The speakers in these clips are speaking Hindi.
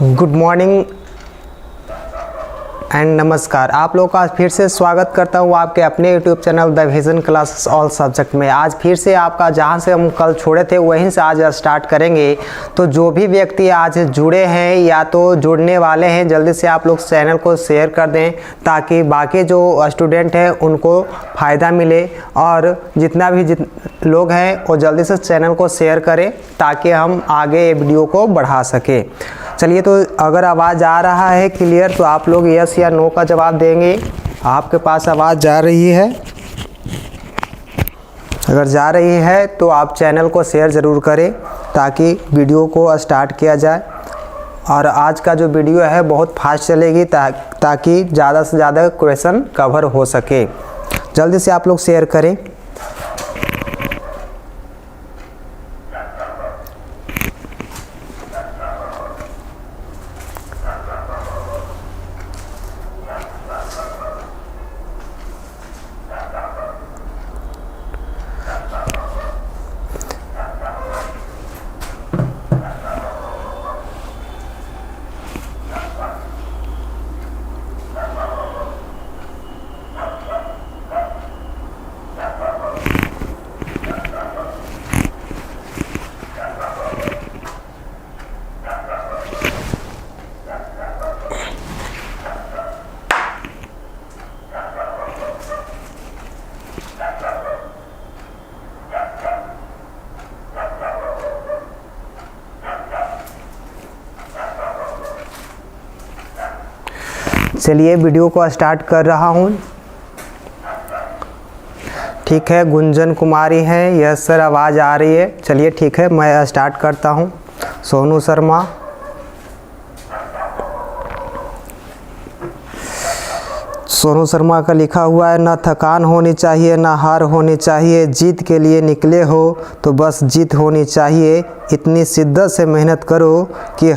गुड मॉर्निंग एंड नमस्कार। आप लोगों का फिर से स्वागत करता हूँ आपके अपने YouTube channel the vision classes all subject में। आज फिर से आपका जहाँ से हम कल छोड़े थे वहीं से आज स्टार्ट करेंगे। तो जो भी व्यक्ति आज जुड़े हैं या तो जुड़ने वाले हैं, जल्दी से आप लोग चैनल को शेयर कर दें ताकि बाकी जो स्टूडेंट हैं उनको फ़ायदा मिले। और जितना भी लोग हैं वो जल्दी से चैनल को शेयर करें ताकि हम आगे वीडियो को बढ़ा सकें। चलिए, तो अगर आवाज़ आ रहा है क्लियर तो आप लोग यस या नो का जवाब देंगे। आपके पास आवाज़ जा रही है? अगर जा रही है तो आप चैनल को शेयर ज़रूर करें ताकि वीडियो को स्टार्ट किया जाए। और आज का जो वीडियो है बहुत फास्ट चलेगी ताकि ज़्यादा से ज़्यादा क्वेश्चन कवर हो सके। जल्दी से आप लोग शेयर करें। चलिए, वीडियो को स्टार्ट कर रहा हूँ। ठीक है, गुंजन कुमारी है। यस सर, आवाज़ आ रही है। चलिए ठीक है, मैं स्टार्ट करता हूँ। सोनू शर्मा, सोनू शर्मा का लिखा हुआ है, ना थकान होनी चाहिए ना हार होनी चाहिए, जीत के लिए निकले हो तो बस जीत होनी चाहिए। इतनी शिद्दत से मेहनत करो कि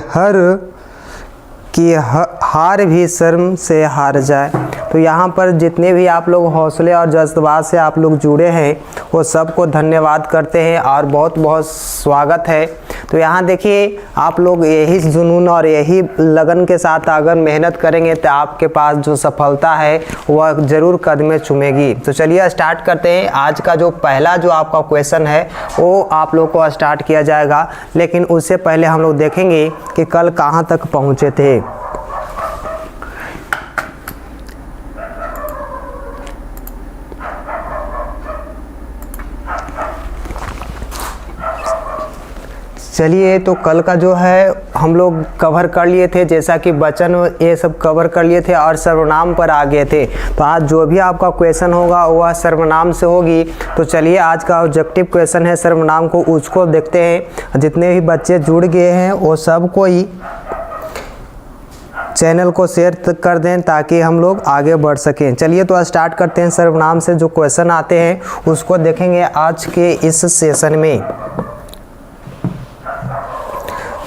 हार भी शर्म से हार जाए। तो यहाँ पर जितने भी आप लोग हौसले और जज्बात से आप लोग जुड़े हैं वो सबको धन्यवाद करते हैं और बहुत बहुत स्वागत है। तो यहाँ देखिए, आप लोग यही जुनून और यही लगन के साथ अगर मेहनत करेंगे तो आपके पास जो सफलता है वह ज़रूर कदमें चूमेगी। तो चलिए स्टार्ट करते हैं। आज का जो पहला जो आपका क्वेश्चन है वो आप लोग को स्टार्ट किया जाएगा, लेकिन उससे पहले हम लोग देखेंगे कि कल कहाँ तक पहुँचे थे। चलिए, तो कल का जो है हम लोग कवर कर लिए थे, जैसा कि वचन ये सब कवर कर लिए थे और सर्वनाम पर आ गए थे। तो आज जो भी आपका क्वेश्चन होगा वह सर्वनाम से होगी। तो चलिए, आज का ऑब्जेक्टिव क्वेश्चन है सर्वनाम को, उसको देखते हैं। जितने भी बच्चे जुड़ गए हैं वो सब कोई चैनल को शेयर कर दें ताकि हम लोग आगे बढ़ सकें। चलिए, तो स्टार्ट करते हैं। सर्वनाम से जो क्वेश्चन आते हैं उसको देखेंगे आज के इस सेशन में।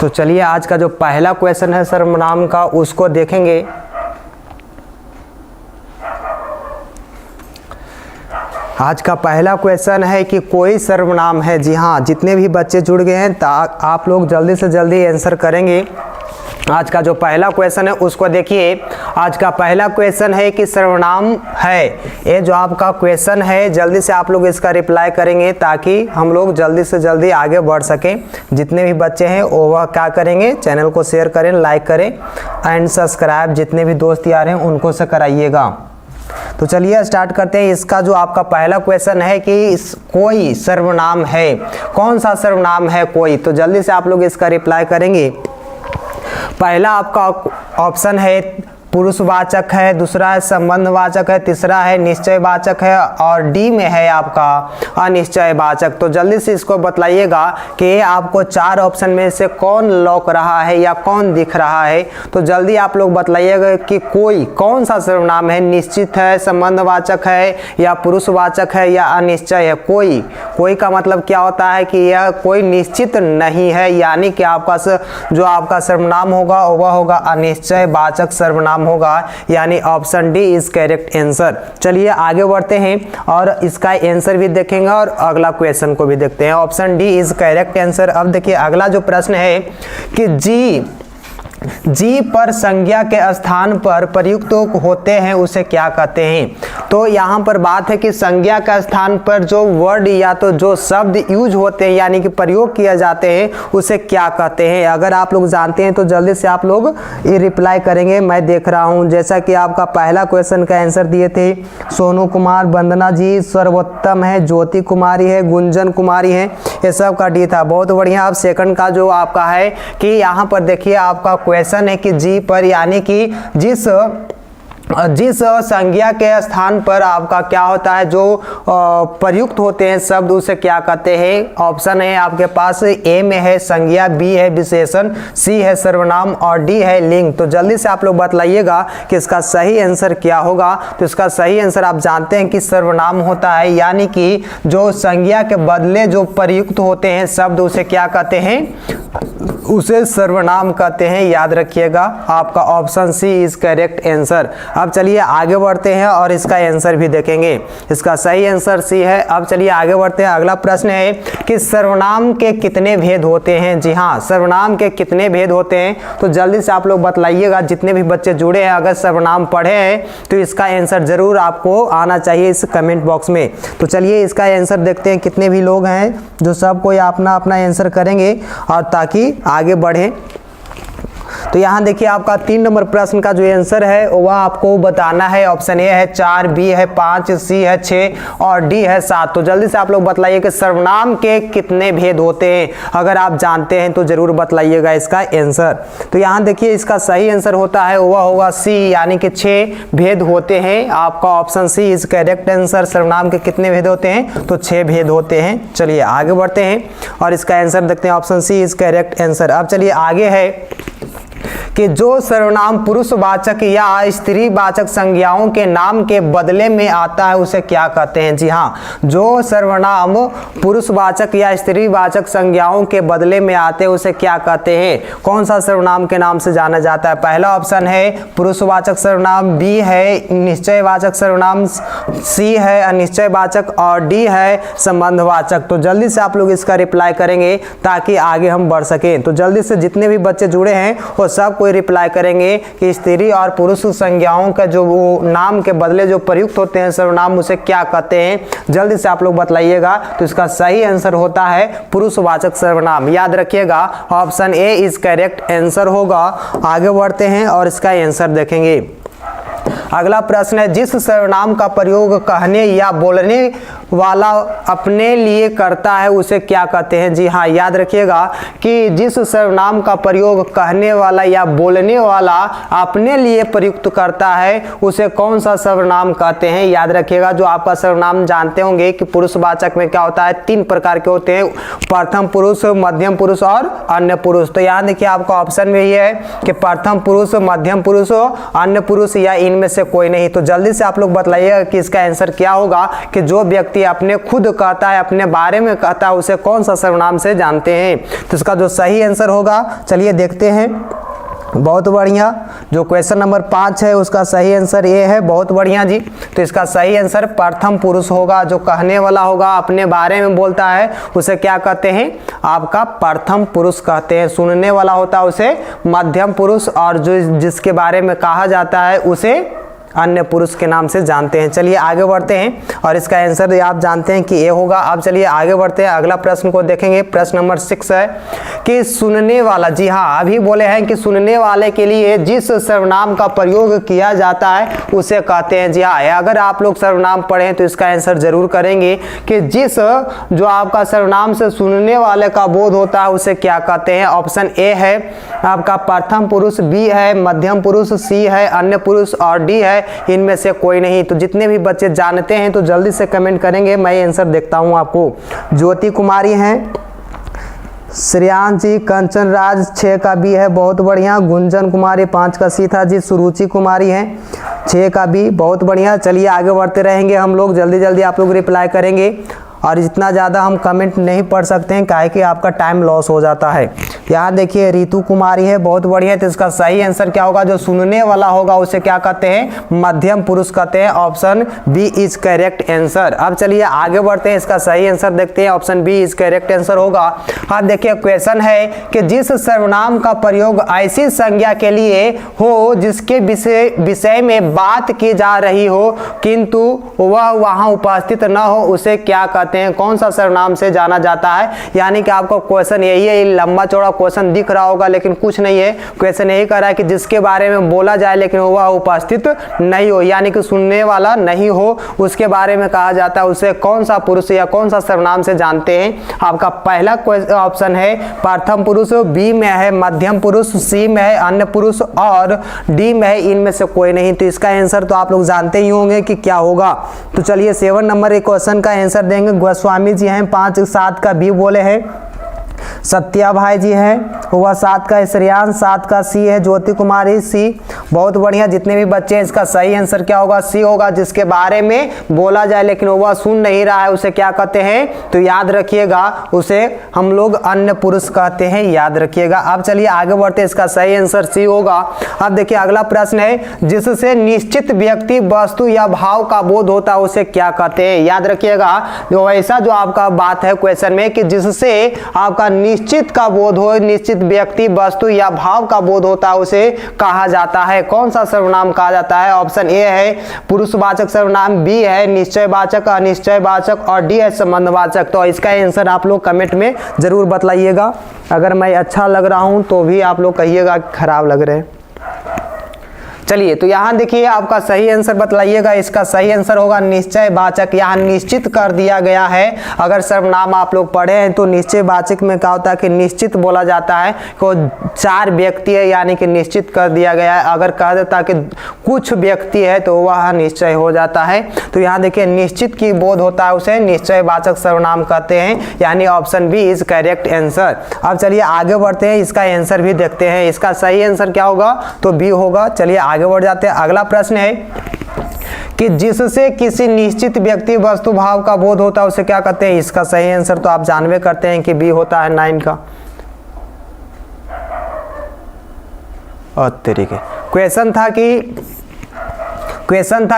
तो चलिए, आज का जो पहला क्वेश्चन है सर्वनाम का उसको देखेंगे। आज का पहला क्वेश्चन है कि कोई सर्वनाम है। जी हाँ, जितने भी बच्चे जुड़ गए हैं आप लोग जल्दी से जल्दी आंसर करेंगे। आज का जो पहला क्वेश्चन है उसको देखिए। आज का पहला क्वेश्चन है कि सर्वनाम है। ये जो आपका क्वेश्चन है जल्दी से आप लोग इसका रिप्लाई करेंगे ताकि हम लोग जल्दी से जल्दी आगे बढ़ सकें। जितने भी बच्चे हैं वो वह क्या करेंगे, चैनल को शेयर करें, लाइक करें एंड सब्सक्राइब जितने भी दोस्त यार हैं उनको से कराइएगा। तो चलिए स्टार्ट करते हैं। इसका जो आपका पहला क्वेश्चन है कि कोई सर्वनाम है। कौन सा सर्वनाम है कोई? तो जल्दी से आप लोग इसका रिप्लाई करेंगे। पहला आपका ऑप्शन है पुरुषवाचक है, दूसरा है संबंधवाचक है, तीसरा है निश्चयवाचक है और डी में है आपका अनिश्चयवाचक। तो जल्दी से इसको बतलाइएगा कि आपको चार ऑप्शन में से कौन लौक रहा है या कौन दिख रहा है। तो जल्दी आप लोग बतलाइएगा कि कोई कौन सा सर्वनाम है, निश्चित है, संबंधवाचक है या पुरुषवाचक है या अनिश्चय है। कोई का मतलब क्या होता है कि यह कोई निश्चित नहीं है, यानी कि आपका जो आपका सर्वनाम होगा वह होगा अनिश्चयवाचक सर्वनाम होगा, यानी option D is correct answer. चलिए आगे बढ़ते हैं और इसका आंसर भी देखेंगे और अगला क्वेश्चन को भी देखते हैं। Option D is correct answer. अब देखिए अगला जो प्रश्न है कि जी जी पर संज्ञा के स्थान पर प्रयुक्त होते हैं उसे क्या कहते हैं। तो यहाँ पर बात है कि संज्ञा का स्थान पर जो वर्ड या तो जो शब्द यूज होते हैं यानी कि प्रयोग किया जाते हैं उसे क्या कहते हैं। अगर आप लोग जानते हैं तो जल्दी से आप लोग ये रिप्लाई करेंगे। मैं देख रहा हूँ जैसा कि आपका पहला क्वेश्चन का आंसर दिए थे सोनू कुमार, वंदना जी, सर्वोत्तम है, ज्योति कुमारी है, गुंजन कुमारी है, ये सब का डी था। बहुत बढ़िया। अब सेकंड का जो आपका है कि यहाँ पर देखिए आपका क्वेश्चन है कि जी पर यानी कि जिस संज्ञा के स्थान पर आपका क्या होता है जो प्रयुक्त होते हैं शब्द उसे क्या कहते हैं। ऑप्शन है आपके पास ए में है संज्ञा, बी है विशेषण, सी है सर्वनाम और डी है लिंग। तो जल्दी से आप लोग बतलाइएगा कि इसका सही आंसर क्या होगा। तो इसका सही आंसर आप जानते हैं कि सर्वनाम होता है यानी कि जो संज्ञा के बदले जो प्रयुक्त होते हैं शब्द उसे क्या कहते हैं, उसे सर्वनाम कहते हैं। याद रखिएगा आपका option C is correct answer. अब चलिए आगे बढ़ते हैं और इसका आंसर भी देखेंगे। इसका सही आंसर सी है। अब चलिए आगे बढ़ते हैं। अगला प्रश्न है कि सर्वनाम के कितने भेद होते हैं। जी हाँ, सर्वनाम के कितने भेद होते हैं। तो जल्दी से आप लोग बतलाइएगा जितने भी बच्चे जुड़े हैं अगर सर्वनाम पढ़े हैं तो इसका आंसर जरूर आपको आना चाहिए इस कमेंट बॉक्स में। तो चलिए इसका आंसर देखते हैं कितने भी लोग हैं जो सब कोई अपना अपना आंसर करेंगे और ताकि आगे बढ़े। तो यहाँ देखिए आपका 3 नंबर प्रश्न का जो आंसर है वह आपको बताना है। ऑप्शन ए है 4, बी है 5, सी है 6 और डी है 7। तो जल्दी से आप लोग बतलाइए कि सर्वनाम के कितने भेद होते हैं। अगर आप जानते हैं तो जरूर बतलाइएगा इसका आंसर। तो यहाँ देखिए इसका सही आंसर होता है वह होगा सी यानी कि 6 भेद होते हैं। आपका option C is correct answer. सर्वनाम के कितने भेद होते हैं तो 6 भेद होते हैं। चलिए आगे बढ़ते हैं और इसका आंसर देखते हैं। Option C is correct answer. अब चलिए आगे है कि जो सर्वनाम पुरुषवाचक या स्त्रीवाचक संज्ञाओं के नाम के बदले में आता है उसे क्या कहते हैं। जी हाँ, जो सर्वनाम पुरुषवाचक या स्त्रीवाचक संज्ञाओं के बदले में आते हैं उसे क्या कहते हैं। कौन सा सर्वनाम के नाम से जाना जाता है। पहला ऑप्शन है पुरुषवाचक सर्वनाम, बी है निश्चयवाचक सर्वनाम, सी है अनिश्चयवाचक और डी है संबंधवाचक। तो जल्दी से आप लोग इसका रिप्लाई करेंगे ताकि आगे हम बढ़ सकें। तो जल्दी से जितने भी बच्चे जुड़े हैं वो सब कोई रिप्लाई करेंगे कि स्त्री और पुरुष संज्ञाओं का जो वो नाम के बदले जो प्रयुक्त होते हैं सर्वनाम उसे क्या कहते हैं। जल्दी से आप लोग बतलाइएगा। तो इसका सही आंसर होता है पुरुषवाचक सर्वनाम। याद रखिएगा option A is correct answer होगा। आगे बढ़ते हैं और इसका आंसर देखेंगे। अगला प्रश्न है जिस सर्वनाम का प्रयोग कहने या बोलने वाला अपने लिए करता है उसे क्या कहते हैं। जी हाँ, याद रखिएगा कि जिस सर्वनाम का प्रयोग कहने वाला या बोलने वाला अपने लिए प्रयुक्त करता है उसे कौन सा सर्वनाम कहते हैं। याद रखिएगा जो आपका सर्वनाम जानते होंगे कि पुरुषवाचक में क्या होता है 3 प्रकार के होते हैं, प्रथम पुरुष, मध्यम पुरुष और अन्य पुरुष। तो यहाँ देखिए आपका ऑप्शन में ये है कि प्रथम पुरुष, मध्यम पुरुष, अन्य पुरुष या इनमें से कोई नहीं। तो जल्दी से आप लोग बतलाइएगा कि इसका आंसर क्या होगा कि जो व्यक्ति अपने खुद कहता है, अपने बारे में कहता है उसे कौन सा सर्वनाम से जानते हैं। तो इसका जो सही आंसर होगा चलिए देखते हैं। बहुत बढ़िया। जो क्वेश्चन नंबर 5 है उसका सही आंसर ये है। बहुत बढ़िया जी। तो इसका सही आंसर प्रथम पुरुष होगा। जो कहने वाला होगा, अपने बारे में बोलता है उसे क्या कहते हैं, आपका प्रथम पुरुष कहते हैं। सुनने वाला होता है उसे मध्यम पुरुष और जो जिसके बारे में कहा जाता है उसे अन्य पुरुष के नाम से जानते हैं। चलिए आगे बढ़ते हैं और इसका आंसर आप जानते हैं कि ए होगा। अब चलिए आगे बढ़ते हैं। अगला प्रश्न को देखेंगे। प्रश्न नंबर 6 है कि सुनने वाला, जी हाँ अभी बोले हैं कि सुनने वाले के लिए जिस सर्वनाम का प्रयोग किया जाता है उसे कहते हैं। जी हाँ, अगर आप लोग सर्वनाम पढ़ें तो इसका आंसर जरूर करेंगे कि जिस जो आपका सर्वनाम से सुनने वाले का बोध होता है उसे क्या कहते हैं। ऑप्शन ए है आपका प्रथम पुरुष, बी है मध्यम पुरुष, सी है अन्य पुरुष और डी है इनमें से कोई नहीं। तो जितने भी बच्चे जानते हैं तो जल्दी से कमेंट करेंगे। मैं आंसर देखता हूं आपको। ज्योति कुमारी हैं, श्रेयांश जी, कंचन राज 6 का बी है। बहुत बढ़िया। गुंजन कुमारी 5 का सी था जी। सुरुचि कुमारी हैं 6 का बी। बहुत बढ़िया। चलिए आगे बढ़ते रहेंगे हम लोग। जल्दी जल्दी आप लोग रिप्लाई करेंगे और जितना ज़्यादा हम कमेंट नहीं पढ़ सकते हैं काहे कि आपका टाइम लॉस हो जाता है। यहाँ देखिए ऋतु कुमारी है, बहुत बढ़िया। तो इसका सही आंसर क्या होगा, जो सुनने वाला होगा उसे क्या कहते हैं, मध्यम पुरुष कहते हैं। Option B is correct answer. अब चलिए आगे बढ़ते हैं, इसका सही आंसर देखते हैं। Option B is correct answer होगा। हाँ देखिए क्वेश्चन है कि जिस सर्वनाम का प्रयोग ऐसी संज्ञा के लिए हो जिसके विषय में बात की जा रही हो किंतु वह वहां उपस्थित न हो, उसे क्या कहते हैं, कौन सा सर्वनाम से जाना जाता है। यानी कि आपको क्वेश्चन यही है, लंबा चौड़ा क्वेश्चन दिख रहा होगा लेकिन कुछ नहीं है। क्वेश्चन यही कह रहा है कि जिसके बारे में बोला जाए लेकिन वह उपस्थित नहीं हो, यानी कि सुनने वाला नहीं हो, उसके बारे में कहा जाता है, उसे कौन सा पुरुष या कौन सा सर्वनाम से जानते हैं। आपका पहला ऑप्शन है प्रथम पुरुष, बी में है मध्यम पुरुष, सी में है अन्य पुरुष और डी में है इनमें से कोई नहीं। तो इसका आंसर तो आप लोग जानते ही होंगे कि क्या होगा। तो चलिए 7 नंबर क्वेश्चन का आंसर देंगे। गोस्वामी जी हैं, 5 7 का बी बोले हैं। सत्या भाई जी हैं, वह 7 का श्रेयांश, 7 का सी है। ज्योति कुमारी सी, बहुत बढ़िया। जितने भी बच्चे हैं इसका सही आंसर क्या होगा, सी होगा। जिसके बारे में बोला जाए लेकिन वह सुन नहीं रहा है उसे क्या कहते हैं, तो याद रखिएगा उसे हम लोग अन्य पुरुष कहते हैं, याद रखिएगा। अब चलिए आगे बढ़ते हैं, इसका सही आंसर सी होगा। अब देखिए अगला प्रश्न है, जिससे निश्चित व्यक्ति वस्तु या भाव का बोध होता है उसे क्या कहते हैं, याद रखिएगा। जो ऐसा जो आपका बात है क्वेश्चन में कि जिससे आपका निश्चित का बोध हो, निश्चित व्यक्ति वस्तु या भाव का बोध होता है उसे कहा जाता है, कौन सा सर्वनाम कहा जाता है। ऑप्शन ए है पुरुषवाचक सर्वनाम, बी है निश्चयवाचक, अनिश्चयवाचक और डी है संबंधवाचक। तो इसका आंसर आप लोग कमेंट में जरूर बतलाइएगा। अगर मैं अच्छा लग रहा हूं तो भी आप लोग कहिएगा खराब लग रहे हैं। चलिए तो यहाँ देखिए आपका सही आंसर बतलाइएगा। इसका सही आंसर होगा निश्चयवाचक। यहाँ निश्चित कर दिया गया है। अगर सर्वनाम आप लोग पढ़े हैं तो निश्चयवाचक में क्या होता है कि निश्चित बोला जाता है को 4 व्यक्ति है, यानी कि निश्चित कर दिया गया है। अगर कहा जाता है कि कुछ व्यक्ति है तो वह निश्चय हो जाता है। तो यहाँ देखिए निश्चित की बोध होता है उसे निश्चयवाचक सर्वनाम कहते हैं, यानी option B is correct answer. अब चलिए आगे बढ़ते हैं, इसका आंसर भी देखते हैं। इसका सही आंसर क्या होगा, तो बी होगा। चलिए आगे बढ़ जाते हैं। अगला प्रश्न है कि जिससे किसी निश्चित व्यक्ति वस्तु भाव का बोध होता है उसे क्या कहते हैं। इसका सही आंसर तो आप जानवे करते हैं कि बी होता है 9 का। और तरीके क्वेश्चन था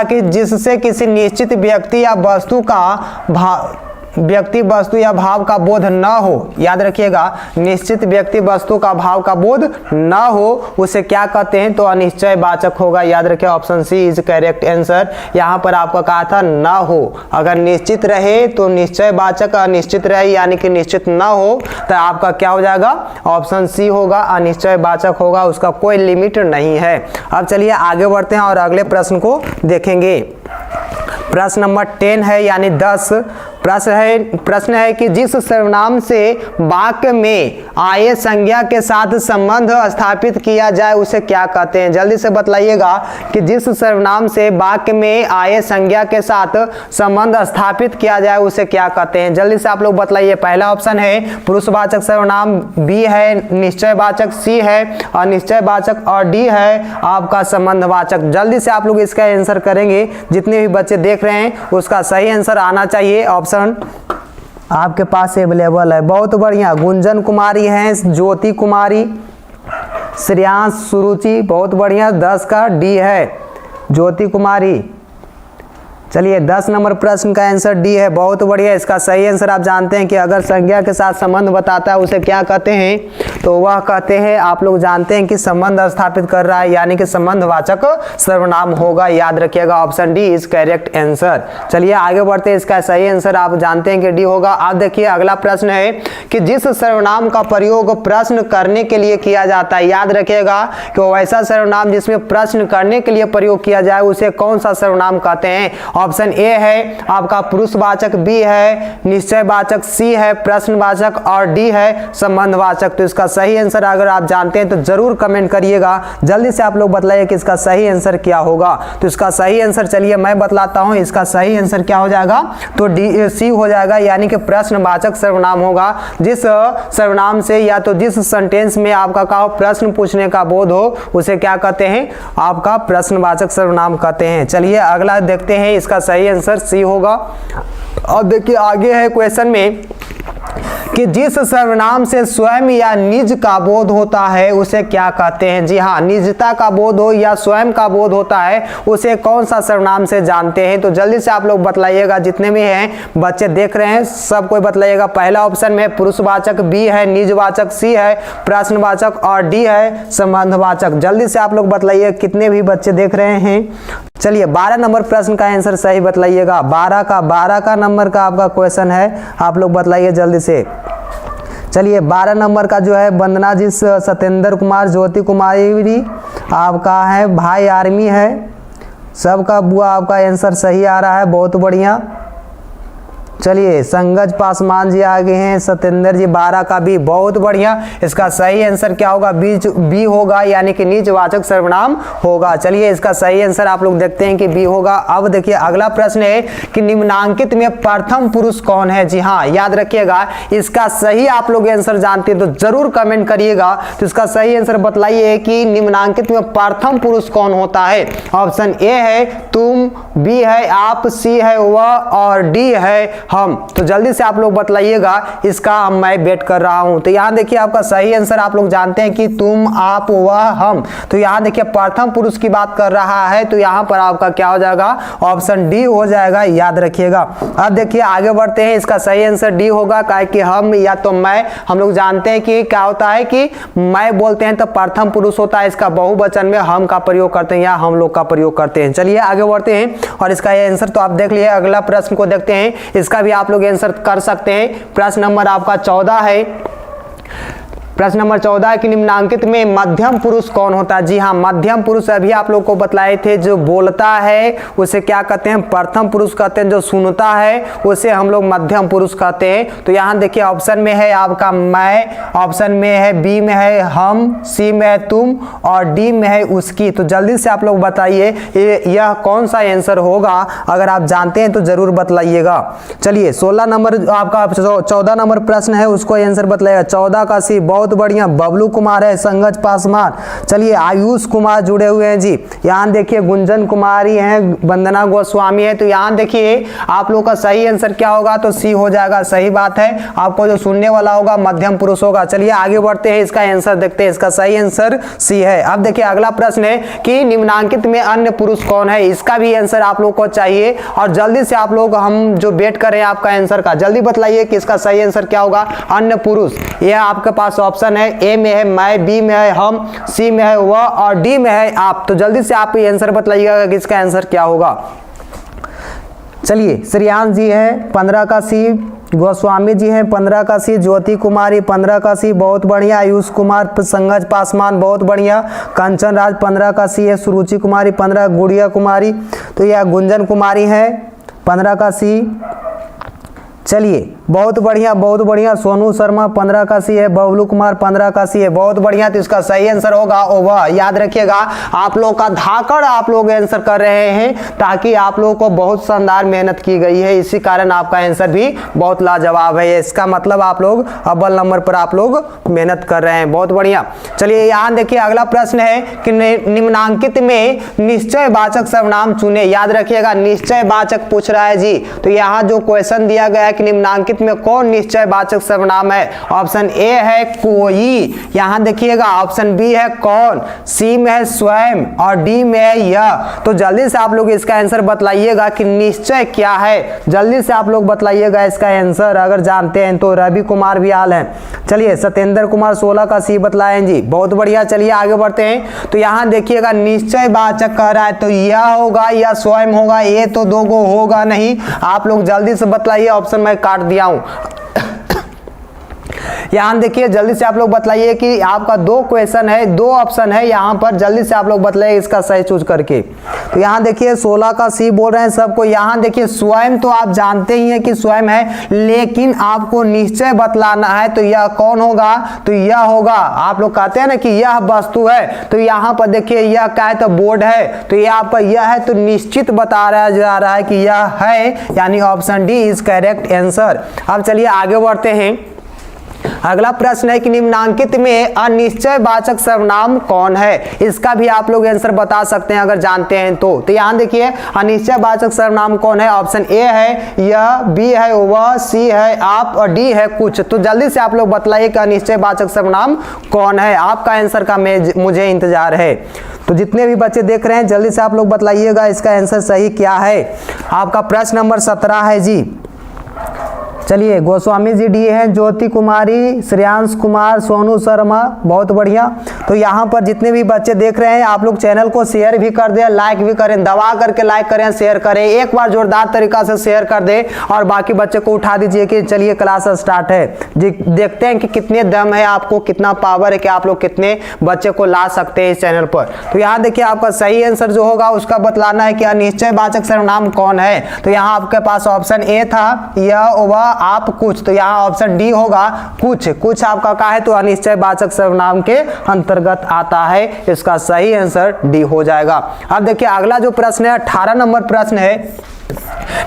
कि जिससे किसी निश्चित व्यक्ति या वस्तु का व्यक्ति वस्तु या भाव का बोध न हो, याद रखिएगा निश्चित व्यक्ति वस्तु का भाव का बोध न हो उसे क्या कहते हैं, तो अनिश्चयवाचक होगा। याद रखिए option C is correct answer. यहाँ पर आपका कहा था न हो, अगर निश्चित रहे तो निश्चयवाचक, अनिश्चित रहे यानी कि निश्चित न हो तो आपका क्या हो जाएगा, ऑप्शन सी होगा, अनिश्चयवाचक होगा, उसका कोई लिमिट नहीं है। अब चलिए आगे बढ़ते हैं और अगले प्रश्न को देखेंगे। प्रश्न नंबर 10 है यानी 10। प्रश्न है कि जिस सर्वनाम से वाक्य में आए संज्ञा के साथ संबंध स्थापित किया जाए उसे क्या कहते हैं। जल्दी से बतलाइएगा कि जिस सर्वनाम से वाक्य में आए संज्ञा के साथ संबंध स्थापित किया जाए उसे क्या कहते हैं। जल्दी से आप लोग बतलाइए। पहला ऑप्शन है पुरुषवाचक सर्वनाम, बी है निश्चयवाचक, सी है अनिश्चयवाचक और डी है आपका संबंधवाचक। जल्दी से आप लोग इसका आंसर करेंगे। जितने भी बच्चे देख रहे हैं उसका सही आंसर आना चाहिए। ऑप्शन आपके पास अवेलेबल है। बहुत बढ़िया। गुंजन कुमारी हैं, ज्योति कुमारी, श्रेयांश, सुरुचि, बहुत बढ़िया। 10 का डी है ज्योति कुमारी। चलिए 10 नंबर प्रश्न का आंसर डी है, बहुत बढ़िया। इसका सही आंसर आप जानते हैं कि अगर संज्ञा के साथ संबंध बताता है उसे क्या कहते हैं, तो वह कहते हैं, आप लोग जानते हैं कि संबंध स्थापित कर रहा है यानी कि संबंधवाचक सर्वनाम होगा। याद रखिएगा option D is correct answer. चलिए आगे बढ़ते हैं। इसका सही आंसर आप जानते हैं कि डी होगा। आप देखिए अगला प्रश्न है कि जिस सर्वनाम का प्रयोग प्रश्न करने के लिए किया जाता है, याद रखिएगा कि वैसा सर्वनाम जिसमें प्रश्न करने के लिए प्रयोग किया जाए उसे कौन सा सर्वनाम कहते हैं। ऑप्शन ए है आपका पुरुषवाचक, बी है निश्चयवाचक, सी है प्रश्नवाचक और डी है संबंधवाचक। तो इसका सही आंसर अगर आप जानते हैं तो जरूर कमेंट करिएगा। जल्दी से आप लोग बताइए कि इसका सही आंसर क्या होगा। तो इसका सही आंसर चलिए मैं बतलाता हूं। इसका सही आंसर क्या हो जाएगा, तो डी सी हो जाएगा, यानी कि प्रश्नवाचक सर्वनाम होगा। जिस सर्वनाम से या तो जिस सेंटेंस में आपका का प्रश्न पूछने का बोध हो उसे क्या कहते हैं, आपका प्रश्नवाचक सर्वनाम कहते हैं। चलिए अगला देखते हैं। इसका सही आंसर सी होगा। अब देखिए आगे है क्वेश्चन में कि जिस सर्वनाम से स्वयं या निज का बोध होता है उसे क्या कहते हैं। जी हाँ, निजता का बोध हो या स्वयं का बोध होता है उसे कौन सा सर्वनाम से जानते हैं। तो जल्दी से आप लोग बतलाइएगा, जितने भी हैं बच्चे देख रहे हैं सब कोई बतलाइएगा। पहला ऑप्शन में पुरुषवाचक, बी है निजवाचक, सी है प्रश्नवाचक और डी है संबंधवाचक। जल्दी से आप लोग बतलाइए कितने भी बच्चे देख रहे हैं। चलिए 12 नंबर प्रश्न का आंसर सही बतलाइएगा। 12 का नंबर का आपका क्वेश्चन है, आप लोग बतलाइए जल्दी से। चलिए 12 नंबर का जो है वंदना जी, सत्येंद्र कुमार, ज्योति कुमारी आपका है, भाई आर्मी है, सबका बुआ आपका आंसर सही आ रहा है, बहुत बढ़िया। चलिए संगज पासवान जी आगे हैं, सत्येंद्र जी 12 का भी बहुत बढ़िया। इसका सही आंसर क्या होगा, बी होगा, यानी कि निजवाचक सर्वनाम होगा। चलिए इसका सही आंसर आप लोग देखते हैं कि बी होगा। अब देखिए अगला प्रश्न है कि निम्नांकित में प्रथम पुरुष कौन है। जी हाँ, याद रखिएगा, इसका सही आप लोग आंसर जानते हैं तो जरूर कमेंट करिएगा। तो इसका सही आंसर बतलाइए कि निम्नांकित में प्रथम पुरुष कौन होता है। ऑप्शन ए है तुम, बी है आप, सी है वह और डी है हम। तो जल्दी से आप लोग बतलाइएगा, इसका मैं वेट कर रहा हूं। तो यहां देखिए आपका सही आंसर आप लोग जानते हैं कि तुम, आप, वह, हम। तो यहां देखिए प्रथम पुरुष की बात कर रहा है, तो यहां पर आपका क्या हो जाएगा, ऑप्शन डी हो जाएगा, याद रखिएगा। अब देखिए आगे बढ़ते हैं, इसका सही आंसर डी होगा, काहे कि हम या तो मैं, हम लोग जानते हैं कि क्या होता है कि मैं बोलते हैं तो प्रथम पुरुष होता है, इसका बहुवचन में हम का प्रयोग करते हैं या हम लोग का प्रयोग करते हैं। चलिए आगे बढ़ते हैं और इसका ये आंसर तो आप देख लिए। अगला प्रश्न को देखते हैं, इसका भी आप लोग आंसर कर सकते हैं। प्रश्न नंबर आपका 14 है। प्रश्न नंबर 14 है कि निम्नांकित में मध्यम पुरुष कौन होता है। जी हाँ, मध्यम पुरुष अभी आप लोग को बतलाए थे, जो बोलता है उसे क्या कहते हैं, प्रथम पुरुष कहते हैं। जो सुनता है उसे हम लोग मध्यम पुरुष कहते हैं। तो यहाँ देखिए ऑप्शन में है आपका मैं, ऑप्शन में है बी में है हम, सी में है तुम और डी में है उसकी। तो जल्दी से आप लोग बताइए यह कौन सा आंसर होगा। अगर आप जानते हैं तो जरूर बतलाइएगा। चलिए 16 नंबर आपका 14 नंबर प्रश्न है, उसको आंसर बतलाइएगा। 14 का सी बहुत बढ़िया, बबलू कुमार है, संगज पासवान। चलिए आयुष कुमार जुड़े हुए हैं जी। यहाँ देखिए गुंजन कुमारी हैं, वंदना गोस्वामी है। तो यहाँ देखिए आप लोग का सही आंसर क्या होगा, तो सी हो जाएगा। सही बात है, आपको जो सुनने वाला होगा मध्यम पुरुष होगा। चलिए आगे बढ़ते हैं, इसका आंसर देखते हैं। इसका सही आंसर सी है। अब देखिए अगला प्रश्न है कि निम्नांकित में अन्य पुरुष कौन है। इसका भी आंसर आप लोग को चाहिए और जल्दी से आप लोग, हम जो वेट कर रहे हैं आपका आंसर का, जल्दी बतलाइए कि इसका सही आंसर क्या होगा। अन्य पुरुष, यह आपके पास ऑप्शन है, ए में है मैं, बी में है हम, सी में है वह और डी में है आप। तो जल्दी से आप ये आंसर बताइएगा कि इसका आंसर क्या होगा। चलिए श्रेयांश जी हैं 15 का सी, गोस्वामी जी हैं 15 का सी, ज्योति कुमारी 15 का सी, बहुत बढ़िया। आयुष कुमार, संगज पासवान बहुत बढ़िया। कंचन राज 15 का सी है, सुरुचि कुमारी 15, गुड़िया कुमारी, तो यह गुंजन कुमारी है 15 का सी। चलिए बहुत बढ़िया। सोनू शर्मा 15 का सी है, बबलू कुमार 15 का सी है, बहुत बढ़िया। तो इसका सही आंसर होगा वह। याद रखिएगा, आप लोग का धाकड़ आप लोग आंसर कर रहे हैं, ताकि आप लोगों को बहुत शानदार मेहनत की गई है, इसी कारण आपका आंसर भी बहुत लाजवाब है। इसका मतलब आप लोग अव्वल नंबर पर आप लोग मेहनत कर रहे हैं, बहुत बढ़िया। चलिए यहाँ देखिए अगला प्रश्न है कि निम्नांकित में निश्चयवाचक सर्वनाम चुने। याद रखिएगा, निश्चयवाचक पूछ रहा है जी। तो यहाँ जो क्वेश्चन दिया गया है कि निम्नांकित में कौन निश्चयवाचक सर्वनाम है। ऑप्शन ए है कोई, यहां देखिएगा ऑप्शन बी है कौन, सी में है स्वयं और डी में है यह। तो जल्दी से आप लोग इसका आंसर बतलाइएगा कि निश्चय क्या है। जल्दी से आप लोग बतलाइएगा इसका आंसर, अगर जानते हैं तो। रवि कुमार भी आल हैं। चलिए सत्येंद्र कुमार 16 का सी बतलाएं जी, बहुत बढ़िया। चलिए आगे बढ़ते हैं। तो यहां देखिएगा निश्चयवाचक कह रहा है, तो यह होगा या स्वयं होगा, ये तो दो गो होगा नहीं। आप लोग जल्दी से बतलाइए, ऑप्शन मैं काट दिया हूं। यहाँ देखिए जल्दी से आप लोग बतलाइए कि आपका दो क्वेश्चन है, दो ऑप्शन है यहाँ पर, जल्दी से आप लोग बतलाइए इसका सही चूज करके। तो यहाँ देखिए 16 का सी बोल रहे हैं सबको। यहाँ देखिए स्वयं तो आप जानते ही हैं कि स्वयं है, लेकिन आपको निश्चय बतलाना है। तो यह कौन होगा, तो यह होगा। आप लोग कहते हैं ना कि यह वस्तु है, तो यहाँ पर देखिए यह क्या है, तो बोर्ड है। तो यह आपका यह है, तो निश्चित बता रहा जा रहा है कि यह है, यानी option D is correct answer. अब चलिए आगे बढ़ते हैं। अगला प्रश्न है कि निम्नांकित में अनिश्चय वाचक सर्वनाम कौन है। इसका भी आप लोग आंसर बता सकते हैं अगर जानते हैं तो यहां देखिए अनिश्चय वाचक सर्वनाम कौन है। ऑप्शन ए है यह, बी है वह, सी है आप और डी है कुछ। तो जल्दी से आप लोग बतलाइए कि अनिश्चय वाचक सर्वनाम कौन है। आपका आंसर का मुझे इंतजार है। तो जितने भी बच्चे देख रहे हैं जल्दी से आप लोग बतलाइएगा इसका आंसर सही क्या है। आपका प्रश्न नंबर 17 है जी। चलिए, गोस्वामी जी डी हैं, ज्योति कुमारी, श्रेयांश कुमार, सोनू शर्मा, बहुत बढ़िया। तो यहाँ पर जितने भी बच्चे देख रहे हैं आप लोग चैनल को शेयर भी कर दें, लाइक भी करें, दबा करके लाइक करें, शेयर करें, एक बार जोरदार तरीका से शेयर कर दें और बाकी बच्चे को उठा दीजिए कि चलिए क्लास स्टार्ट है जी। देखते हैं कि कितने दम है आपको, कितना पावर है कि आप लोग कितने बच्चे को ला सकते हैं इस चैनल पर। तो यहाँ देखिए आपका सही आंसर जो होगा उसका बतलाना है कि अनिश्चय वाचक सर्वनाम कौन है। तो यहाँ आपके पास ऑप्शन ए था यह वह आप कुछ, तो यहाँ ऑप्शन डी होगा कुछ। कुछ आपका क्या है तो अनिश्चय वाचक सर्वनाम के अंतर्गत आता है। इसका सही आंसर डी हो जाएगा। अब देखिए अगला जो प्रश्न है 18 नंबर प्रश्न है,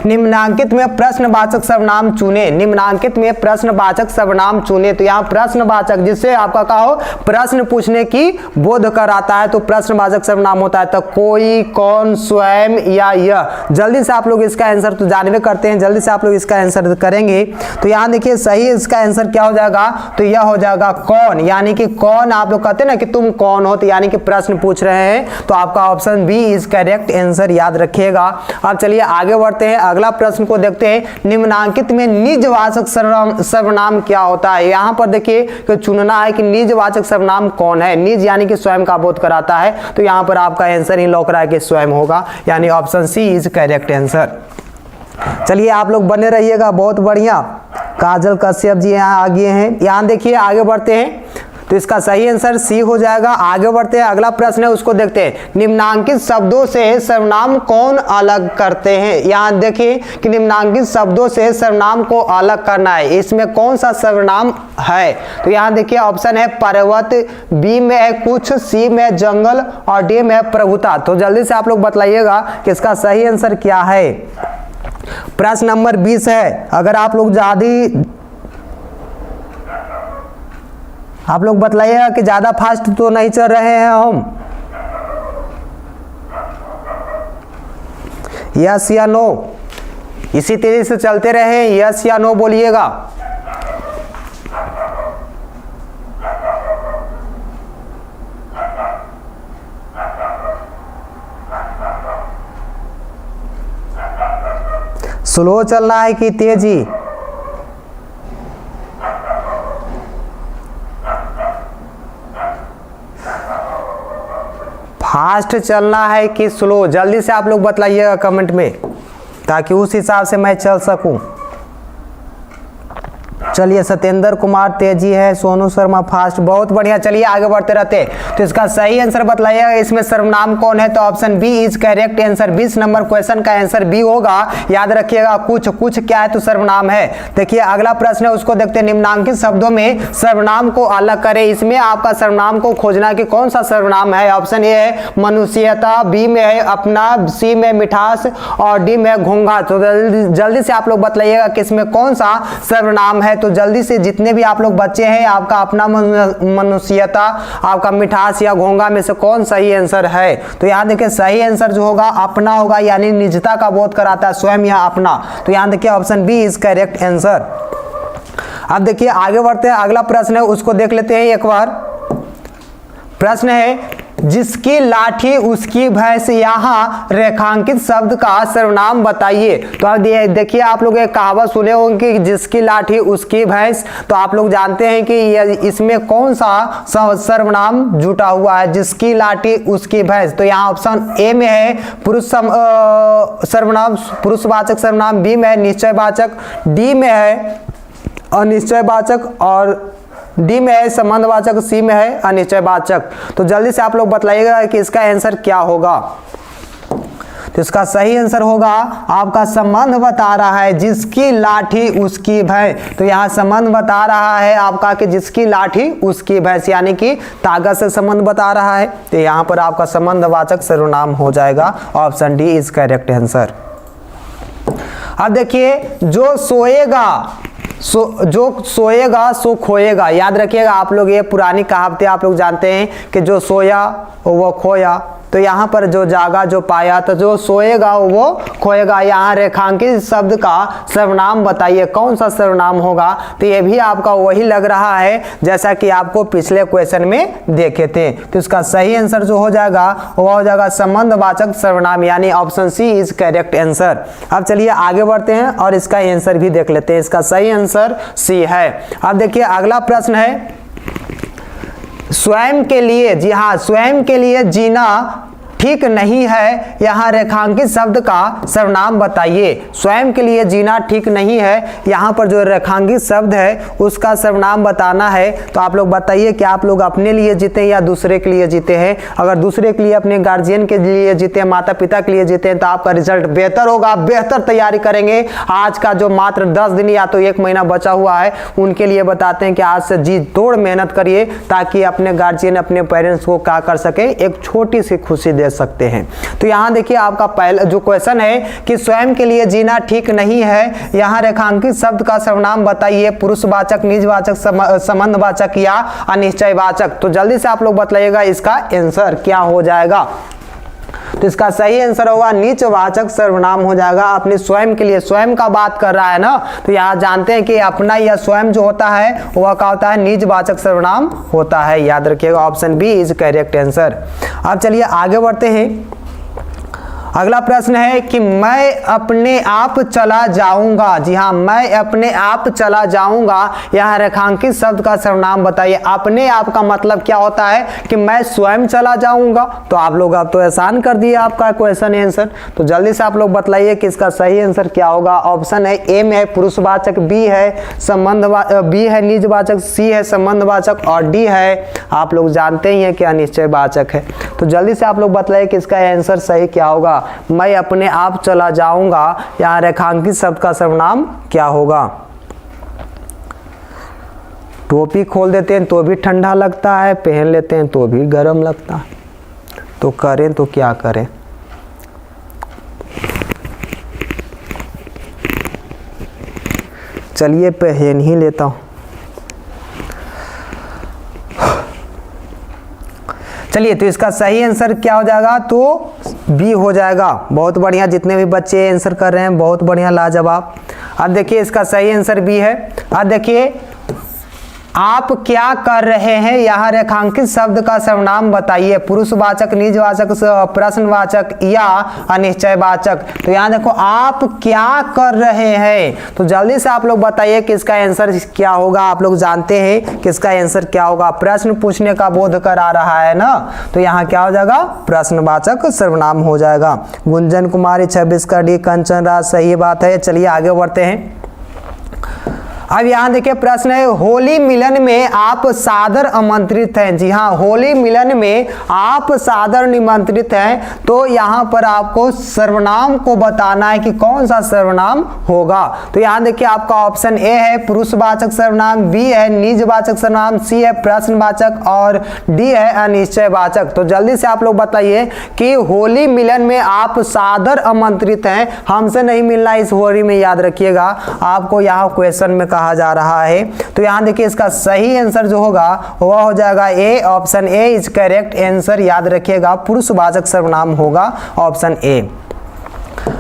निम्नांकित में प्रश्नवाचक सर्वनाम चुने। निम्नांकित में प्रश्नवाचक सर्वनाम चुने। तो यहाँ प्रश्नवाचक जिससे आपका क्या हो प्रश्न पूछने की बोध कराता है तो प्रश्नवाचक सर्वनाम होता है। तो कोई, कौन, स्वयं या यह। जल्दी से आप लोग इसका आंसर तो जानवे करते हैं, जल्दी से आप लोग इसका आंसर करेंगे। तो यहाँ देखिए सही इसका आंसर क्या हो जाएगा तो यह हो जाएगा कौन। यानी कि कौन, आप लोग कहते हैं ना कि तुम कौन हो, तो यानी कि प्रश्न पूछ रहे हैं। तो आपका option B is correct answer, याद रखिएगा। अब चलिए आगे बढ़ते हैं, अगला प्रश्न को देखते हैं। निम्नांकित में निजवाचक सर्वनाम क्या होता है। यहां पर देखिए कि चुनना है कि निजवाचक सर्वनाम कौन है। निज यानी कि स्वयं का बोध कराता है। तो यहां पर आपका आंसर ही लौक रहा है कि स्वयं होगा, यानी option C is correct answer. चलिए आप लोग बने रहिएगा, बहुत बढ़िया। काजल कश्यप जी यहाँ आगे हैं। यहाँ देखिए आगे बढ़ते हैं तो इसका सही आंसर सी हो जाएगा। आगे बढ़ते हैं, अगला प्रश्न है उसको देखते हैं। निम्नांकित शब्दों से सर्वनाम कौन अलग करते हैं। यहाँ देखिए कि निम्नांकित शब्दों से सर्वनाम को अलग करना है, इसमें कौन सा सर्वनाम है। तो यहाँ देखिए ऑप्शन है पर्वत, बी में है कुछ, सी में जंगल और डी में है प्रभुता। तो जल्दी से आप लोग बतलाइएगा कि इसका सही आंसर क्या है। प्रश्न नंबर 20 है। अगर आप लोग आप लोग बतलाइएगा कि ज्यादा फास्ट तो नहीं चल रहे हैं हम। यस या नो, इसी तेजी से चलते रहे, यस या नो बोलिएगा। स्लो चलना है कि तेजी। फास्ट चलना है कि स्लो, जल्दी से आप लोग बतलाइएगा कमेंट में ताकि उस हिसाब से मैं चल सकूं। चलिए सत्येंद्र कुमार तेजी है, सोनू शर्मा फास्ट, बहुत बढ़िया। चलिए आगे बढ़ते रहते। तो इसका सही आंसर बतलाइएगा इसमें सर्वनाम कौन है। तो option B is correct answer. 20 number question का आंसर बी होगा, याद रखिएगा। कुछ, कुछ क्या है तो सर्वनाम है। देखिए अगला प्रश्न है उसको देखते हैं। निम्नांकित शब्दों में सर्वनाम को अलग करें। इसमें आपका सर्वनाम को खोजना कि कौन सा सर्वनाम है। ऑप्शन ए है मनुष्यता, बी में है अपना, सी में मिठास और डी में घोंघा। तो जल्दी से आप लोग बतलाइएगा कि इसमें कौन सा सर्वनाम है। तो जल्दी से जितने भी आप लोग बच्चे हैं, आपका अपना, मनुष्यता, आपका मिठास या घोंघा में से कौन सही आंसर है। तो यहाँ देखिए सही आंसर जो होगा अपना होगा, यानी निजता का बोध कराता है, स्वयं या अपना। तो यहाँ देखिए option B is correct answer. अब देखिए आगे बढ़ते हैं, अगला प्रश्न है उसको देख लेते हैं एक बार। प्रश्न है जिसकी लाठी उसकी भैंस, यहाँ रेखांकित शब्द का सर्वनाम बताइए। तो अब देखिए आप लोग एक कहावत सुने होंगे कि जिसकी लाठी उसकी भैंस। तो आप लोग जानते हैं कि इसमें कौन सा सर्वनाम जुटा हुआ है, जिसकी लाठी उसकी भैंस। तो यहाँ ऑप्शन ए में है पुरुष सर्वनाम, पुरुषवाचक सर्वनाम, बी में है निश्चयवाचक, डी में है अनिश्चयवाचक और डी में है संबंधवाचक, सी में है अनिश्चयवाचक। तो जल्दी से आप लोग बतलाइएगा कि इसका आंसर क्या होगा। तो इसका सही आंसर होगा आपका संबंध बता रहा है, जिसकी लाठी उसकी भैंस। तो यहाँ संबंध बता रहा है आपका कि जिसकी लाठी उसकी भैंस, यानी कि ताकत से संबंध बता रहा है। तो यहाँ पर आपका संबंधवाचक सर्वनाम हो जाएगा। Option D is correct answer. अब देखिए जो सोएगा जो सोएगा सो खोएगा। याद रखिएगा आप लोग, ये पुरानी कहावतें आप लोग जानते हैं कि जो सोया वो खोया। तो यहाँ पर जो जागा जो पाया, तो जो सोएगा वो खोएगा। यहाँ रेखांकित शब्द का सर्वनाम बताइए, कौन सा सर्वनाम होगा। तो ये भी आपका वही लग रहा है जैसा कि आपको पिछले क्वेश्चन में देखे थे। तो इसका सही आंसर जो हो जाएगा वो हो जाएगा संबंधवाचक सर्वनाम, यानी option C is correct answer. अब चलिए आगे बढ़ते हैं और इसका आंसर भी देख लेते हैं। इसका सही आंसर सी है। अब देखिए अगला प्रश्न है, स्वयं के लिए, जी हाँ, स्वयं के लिए जीना ठीक नहीं है, यहाँ रेखांकित शब्द का सर्वनाम बताइए। स्वयं के लिए जीना ठीक नहीं है, यहाँ पर जो रेखांकित शब्द है उसका सर्वनाम बताना है। तो आप लोग बताइए कि आप लोग अपने लिए जीते या दूसरे के लिए जीते हैं। अगर दूसरे के लिए, अपने गार्जियन के लिए जीते हैं, माता पिता के लिए जीते हैं, तो आपका रिजल्ट बेहतर होगा। बेहतर तैयारी करेंगे। आज का जो मात्र 10 दिन या तो 1 महीना बचा हुआ है, उनके लिए बताते हैं कि आज से जी तोड़ मेहनत करिए, ताकि अपने गार्जियन, अपने पेरेंट्स को क्या कर सके, एक छोटी सी खुशी दे सकते हैं। तो यहाँ देखिए आपका पहला जो क्वेश्चन है कि स्वयं के लिए जीना ठीक नहीं है, यहाँ रेखांकित शब्द का सर्वनाम बताइए, पुरुषवाचक, निजवाचक, संबंधवाचक या अनिश्चयवाचक। तो जल्दी से आप लोग बताइएगा इसका आंसर क्या हो जाएगा। तो इसका सही आंसर होगा निजवाचक सर्वनाम हो जाएगा। अपने स्वयं के लिए, स्वयं का बात कर रहा है ना, तो यहाँ जानते हैं कि अपना या स्वयं जो होता है वह क्या होता है, निजवाचक सर्वनाम होता है। याद रखिएगा option B is correct answer. अब चलिए आगे बढ़ते हैं। अगला प्रश्न है कि मैं अपने आप चला जाऊंगा। जी हाँ, मैं अपने आप चला जाऊंगा, यहाँ रेखांकित शब्द का सर्वनाम बताइए। अपने आप का मतलब क्या होता है कि मैं स्वयं चला जाऊंगा। तो आप लोग अब तो आसान कर दिए आपका क्वेश्चन आंसर। तो जल्दी से आप लोग बताइए कि इसका सही आंसर क्या होगा। ऑप्शन है ए में है पुरुषवाचक, बी है बी है निजवाचक, सी है संबंधवाचक और डी है आप लोग जानते ही हैं कि अनिश्चयवाचक है। तो जल्दी से आप लोग बताइए कि इसका आंसर सही क्या होगा। मैं अपने आप चला जाऊंगा, यहाँ रेखांकित शब्द का सर्वनाम क्या होगा। टोपी खोल देते हैं तो भी ठंडा लगता है, पहन लेते हैं तो भी गर्म लगता है। तो करें तो क्या करें। चलिए पहन ही लेता हूं। चलिए, तो इसका सही आंसर क्या हो जाएगा, तो बी हो जाएगा। बहुत बढ़िया, जितने भी बच्चे आंसर कर रहे हैं बहुत बढ़िया, लाजवाब। अब देखिए इसका सही आंसर बी है। अब देखिए आप क्या कर रहे हैं, यहाँ रेखांकित शब्द का सर्वनाम बताइए, पुरुषवाचक, निजवाचक, प्रश्नवाचक या अनिश्चयवाचक। तो यहाँ देखो आप क्या कर रहे हैं, तो जल्दी से आप लोग बताइए कि इसका आंसर क्या होगा। आप लोग जानते हैं कि इसका आंसर क्या होगा, प्रश्न पूछने का बोध करा रहा है ना, तो यहाँ क्या हो जाएगा, प्रश्नवाचक सर्वनाम हो जाएगा। गुंजन कुमारी 26 का डी, कंचन राज सही बात है। चलिए आगे बढ़ते हैं। अब यहाँ देखिए प्रश्न है, होली मिलन में आप सादर आमंत्रित हैं। जी हाँ, होली मिलन में आप सादर निमंत्रित हैं। तो यहाँ पर आपको सर्वनाम को बताना है कि कौन सा सर्वनाम होगा। तो यहाँ देखिए आपका ऑप्शन ए है पुरुषवाचक सर्वनाम, बी है निजवाचक सर्वनाम, सी है प्रश्नवाचक और डी है अनिश्चयवाचक। तो जल्दी से आप लोग बताइए कि होली मिलन में आप सादर आमंत्रित हैं, हमसे नहीं मिलना इस होली में, याद रखिएगा आपको यहाँ क्वेश्चन में कहा जा रहा है। तो यहां देखिए इसका सही आंसर जो होगा वह हो जाएगा A, option A is correct answer. याद रखिएगा पुरुषवाचक सर्वनाम होगा ऑप्शन ए।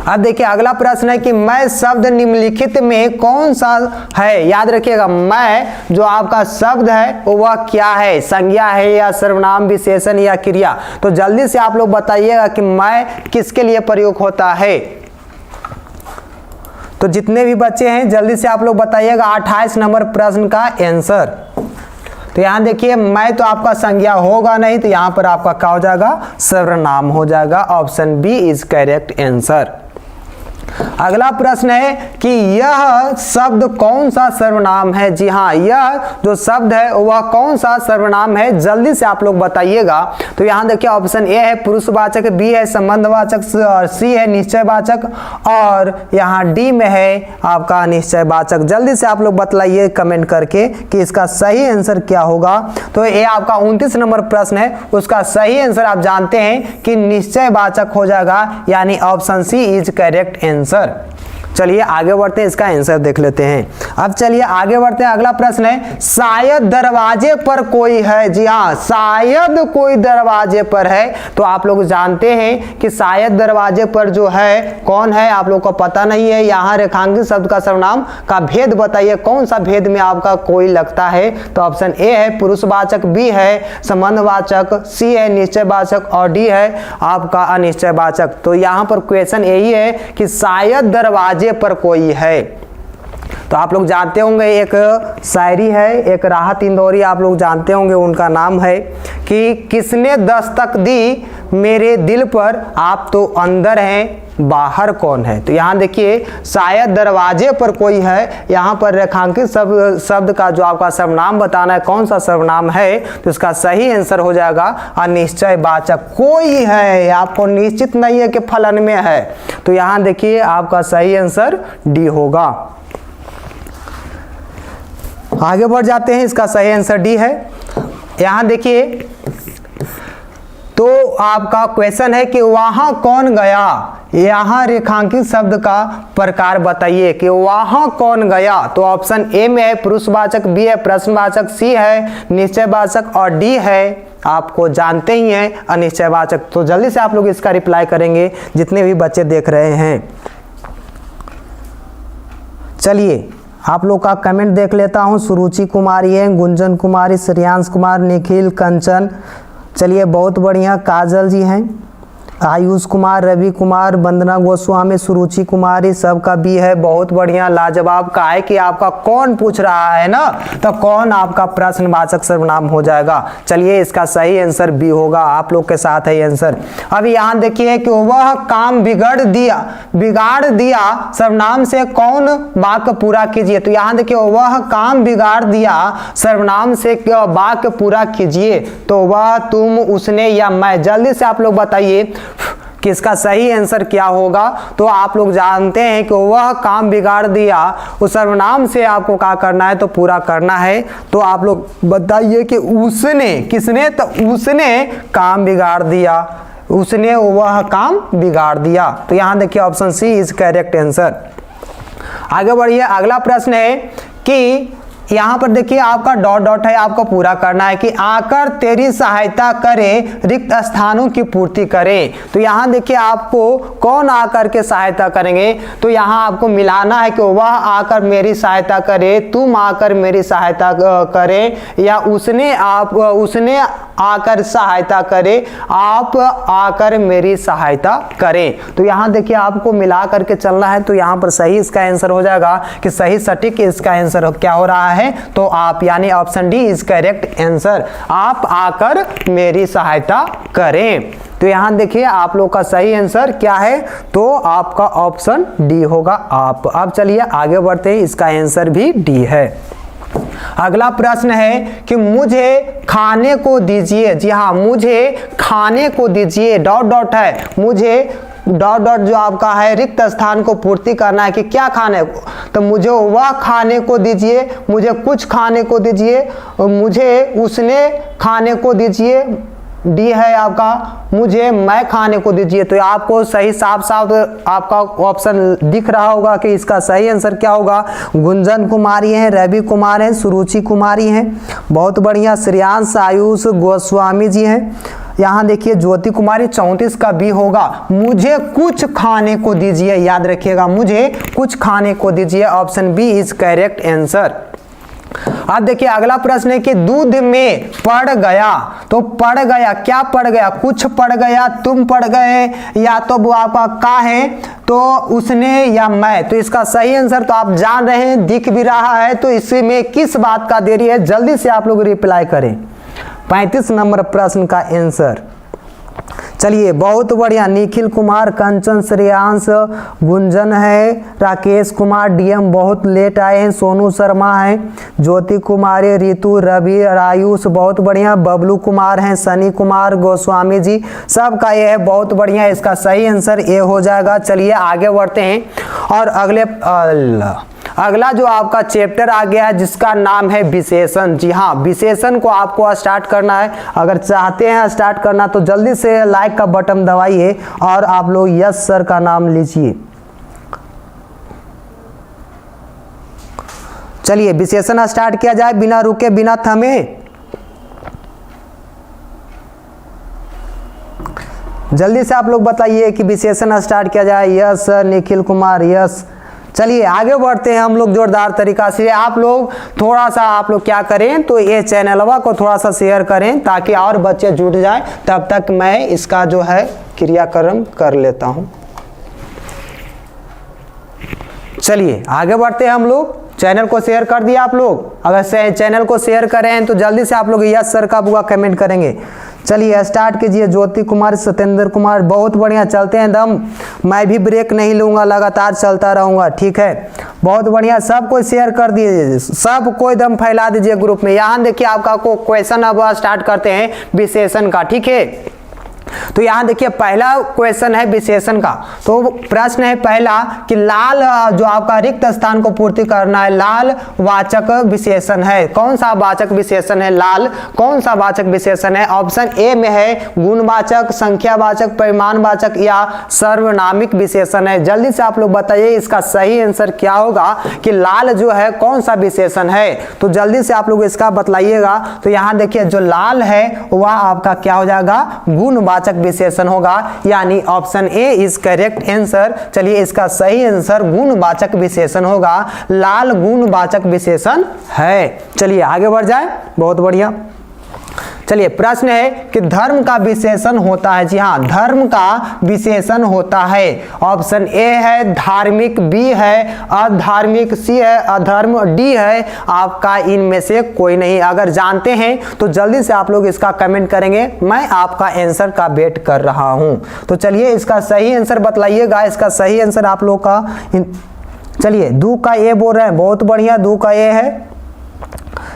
अब देखिए अगला प्रश्न है कि मैं शब्द निम्नलिखित में कौन सा है। याद रखिएगा मैं जो आपका शब्द है वह क्या है, संज्ञा है या सर्वनाम, विशेषण या क्रिया। तो जल्दी से आप लोग बताइएगा कि मैं किसके लिए प्रयोग होता है। तो जितने भी बच्चे हैं जल्दी से आप लोग बताइएगा 28 नंबर प्रश्न का आंसर। तो यहाँ देखिए मैं तो आपका संज्ञा होगा नहीं, तो यहाँ पर आपका क्या हो जाएगा, सर्वनाम हो जाएगा। Option B is correct answer. अगला प्रश्न है कि यह शब्द कौन सा सर्वनाम है। जी हाँ, यह जो शब्द है वह कौन सा सर्वनाम है, जल्दी से आप लोग बताइएगा। तो यहाँ देखिए ऑप्शन ए है पुरुषवाचक, बी है संबंधवाचक, सी है निश्चयवाचक और यहाँ डी में है आपका निश्चयवाचक। जल्दी से आप लोग बतलाइए कमेंट करके कि इसका सही आंसर क्या होगा। तो ये आपका 29 नंबर प्रश्न है, उसका सही आंसर आप जानते हैं कि निश्चयवाचक हो जाएगा, यानी option C is correct answer. चलिए आगे बढ़ते हैं, इसका आंसर देख लेते हैं। अब चलिए आगे बढ़ते हैं, अगला प्रश्न है शायद दरवाजे पर कोई है। जी हाँ, शायद कोई दरवाजे पर है। तो आप लोग जानते हैं कि शायद दरवाजे पर जो है कौन है, आप लोग को पता नहीं है। यहाँ रेखांकित शब्द का सर्वनाम का भेद बताइए, कौन सा भेद में आपका कोई लगता है। तो ऑप्शन ए है पुरुषवाचक, बी है संबंधवाचक, सी है निश्चयवाचक और डी है आपका अनिश्चयवाचक। तो यहाँ पर क्वेश्चन यही है कि शायद दरवाजे पर कोई है। तो आप लोग जानते होंगे एक शायरी है, एक राहत इंदौरी, आप लोग जानते होंगे, उनका नाम है कि किसने दस्तक दी मेरे दिल पर, आप तो अंदर हैं बाहर कौन है। तो यहाँ देखिए शायद दरवाजे पर कोई है, यहाँ पर रेखांकित शब्द का जो आपका सर्वनाम बताना है कौन सा सर्वनाम है, तो इसका सही आंसर हो जाएगा अनिश्चयवाचक। कोई है, आपको निश्चित नहीं है कि फलन में है। तो यहाँ देखिए आपका सही आंसर डी होगा। आगे बढ़ जाते हैं, इसका सही आंसर डी है। यहां देखिए तो आपका क्वेश्चन है कि वहां कौन गया। यहां रेखांकित शब्द का प्रकार बताइए कि वहां कौन गया। तो ऑप्शन ए में है पुरुषवाचक, बी है प्रश्नवाचक, सी है निश्चयवाचक और डी है आपको जानते ही हैं अनिश्चयवाचक। तो जल्दी से आप लोग इसका रिप्लाई करेंगे जितने भी बच्चे देख रहे हैं। चलिए आप लोग का कमेंट देख लेता हूं। सुरुचि कुमारी है, गुंजन कुमारी, श्रेयांश कुमार, निखिल, कंचन, चलिए बहुत बढ़िया, काजल जी हैं, आयुष कुमार, रवि कुमार, वंदना गोस्वामी, सुरुचि कुमारी, सबका बी है। बहुत बढ़िया, लाजवाब। का है कि आपका कौन पूछ रहा है ना, तो कौन आपका प्रश्नवाचक सर्वनाम हो जाएगा। चलिए इसका सही आंसर बी होगा, आप लोग के साथ है आंसर। अब यहाँ देखिए कि वह काम बिगाड़ दिया सर्वनाम से कौन वाक्य पूरा कीजिए। तो यहाँ देखिए वह काम बिगाड़ दिया सर्वनाम से वाक्य पूरा कीजिए। तो वह, तुम, उसने या मैं, जल्दी से आप लोग बताइए कि इसका सही आंसर क्या होगा। तो आप लोग जानते हैं कि वह काम बिगाड़ दिया, उस सर्वनाम से आपको क्या करना है, तो पूरा करना है। तो आप लोग बताइए कि उसने, किसने, तो उसने काम बिगाड़ दिया, उसने वह काम बिगाड़ दिया। तो यहां देखिए option C is correct answer. आगे बढ़िए, अगला प्रश्न है कि यहां पर देखिए आपका डॉट डॉट है, आपको पूरा करना है कि आकर तेरी सहायता करे, रिक्त स्थानों की पूर्ति करे। तो यहां देखिए आपको कौन आकर के सहायता करेंगे। तो यहां आपको मिलाना है कि वह आकर मेरी सहायता करे, तुम आकर मेरी सहायता करे, या उसने आकर सहायता करे, आप आकर मेरी सहायता करें। तो यहां देखिए आपको मिला करके चलना है। तो यहां पर सही इसका आंसर हो जाएगा कि सही सटीक इसका आंसर क्या हो रहा है, तो आप, यानी option D is correct answer, आप आकर मेरी सहायता करें। तो यहां देखिए आप लोग का सही आंसर क्या है, तो आपका ऑप्शन डी होगा आप। अब चलिए आगे बढ़ते हैं, इसका आंसर भी डी है। अगला प्रश्न है कि मुझे खाने को दीजिए। जी हाँ, मुझे खाने को दीजिए, डॉट डॉट है, मुझे डॉट डॉट जो आपका है रिक्त स्थान को पूर्ति करना है कि क्या खाने को। तो मुझे वह खाने को दीजिए, मुझे कुछ खाने को दीजिए, मुझे उसने खाने को दीजिए, डी है आपका, मुझे मैं खाने को दीजिए। तो आपको सही साफ साफ आपका ऑप्शन दिख रहा होगा कि इसका सही आंसर क्या होगा। गुंजन कुमारी हैं, रवि कुमार हैं, सुरुचि कुमारी हैं, बहुत बढ़िया, श्रेयांश आयुष गोस्वामी जी हैं। यहाँ देखिए ज्योति कुमारी 34 का बी होगा, मुझे कुछ खाने को दीजिए, याद रखिएगा, मुझे कुछ खाने को दीजिए, option B is correct answer. अब देखिए अगला प्रश्न है कि दूध में पड़ गया। तो पड़ गया, क्या पड़ गया, कुछ पड़ गया, तुम पड़ गए, या तो वो आपका का है, तो उसने या मैं। तो इसका सही आंसर तो आप जान रहे हैं, दिख भी रहा है। तो इसमें किस बात का देरी है, जल्दी से आप लोग रिप्लाई करें। 35 नंबर प्रश्न का आंसर। चलिए बहुत बढ़िया, निखिल कुमार, कंचन, श्रेयांश, गुंजन है, राकेश कुमार, डीएम बहुत लेट आए हैं, सोनू शर्मा है, ज्योति कुमारी, रितु, रवि, आयुष, बहुत बढ़िया, बबलू कुमार हैं, सनी कुमार, गोस्वामी जी, सबका ये है, बहुत बढ़िया। इसका सही आंसर ए हो जाएगा। चलिए आगे बढ़ते हैं और अगला जो आपका चैप्टर आ गया है जिसका नाम है विशेषण। जी हाँ, विशेषण को आपको स्टार्ट करना है। अगर चाहते हैं स्टार्ट करना तो जल्दी से लाइक का बटन दबाइए और आप लोग यस सर का नाम लीजिए। चलिए विशेषण स्टार्ट किया जाए बिना रुके बिना थमे। जल्दी से आप लोग बताइए कि विशेषण स्टार्ट किया जाए। Yes sir, Nikhil Kumar, yes. चलिए आगे बढ़ते हैं हम लोग जोरदार तरीका से। आप लोग थोड़ा सा आप लोग क्या करें तो ये चैनलवा को थोड़ा सा शेयर करें ताकि और बच्चे जुड़ जाएं। तब तक मैं इसका जो है क्रियाक्रम कर लेता हूं। चलिए आगे बढ़ते हैं हम लोग। चैनल को शेयर कर दिया आप लोग? अगर चैनल को शेयर करें तो जल्दी से आप लोग यस सर का पूरा कमेंट करेंगे। चलिए स्टार्ट कीजिए। ज्योति कुमार, सत्येंद्र कुमार, बहुत बढ़िया, चलते हैं दम। मैं भी ब्रेक नहीं लूंगा, लगातार चलता रहूंगा, ठीक है, बहुत बढ़िया। सबको शेयर कर दीजिए, सब कोई दम फैला दीजिए ग्रुप में। यहाँ देखिए आपका को क्वेश्चन अब स्टार्ट करते हैं विशेषण का, ठीक है। तो यहाँ देखिए पहला क्वेश्चन है विशेषण का। तो प्रश्न है पहला कि लाल जो आपका रिक्त स्थान को पूर्ति करना है, लाल वाचक विशेषण है। कौन सा वाचक विशेषण है लाल? कौन सा वाचक विशेषण है? ऑप्शन ए में है गुणवाचक, संख्यावाचक, परिमाणवाचक या सर्वनामिक विशेषण है। जल्दी से आप लोग बताइए इसका सही आंसर क्या होगा कि लाल जो है कौन सा विशेषण है। तो जल्दी से आप लोग इसका बतलाइएगा। तो यहाँ देखिए जो लाल है वह आपका क्या हो जाएगा? गुणवाचक विशेषण होगा, यानी option A is correct answer. चलिए इसका सही आंसर गुणवाचक विशेषण होगा। लाल गुणवाचक विशेषण है। चलिए आगे बढ़ जाए, बहुत बढ़िया। चलिए प्रश्न है कि धर्म का विशेषण होता है। जी हाँ, धर्म का विशेषण होता है। ऑप्शन ए है धार्मिक, बी है अधार्मिक, सी है अधर्म, डी है आपका इनमें से कोई नहीं। अगर जानते हैं तो जल्दी से आप लोग इसका कमेंट करेंगे। मैं आपका आंसर का वेट कर रहा हूं। तो चलिए इसका सही आंसर बतलाइएगा। इसका सही आंसर आप लोग का चलिए दू का ए बोल रहे हैं, बहुत बढ़िया, दू का ए है।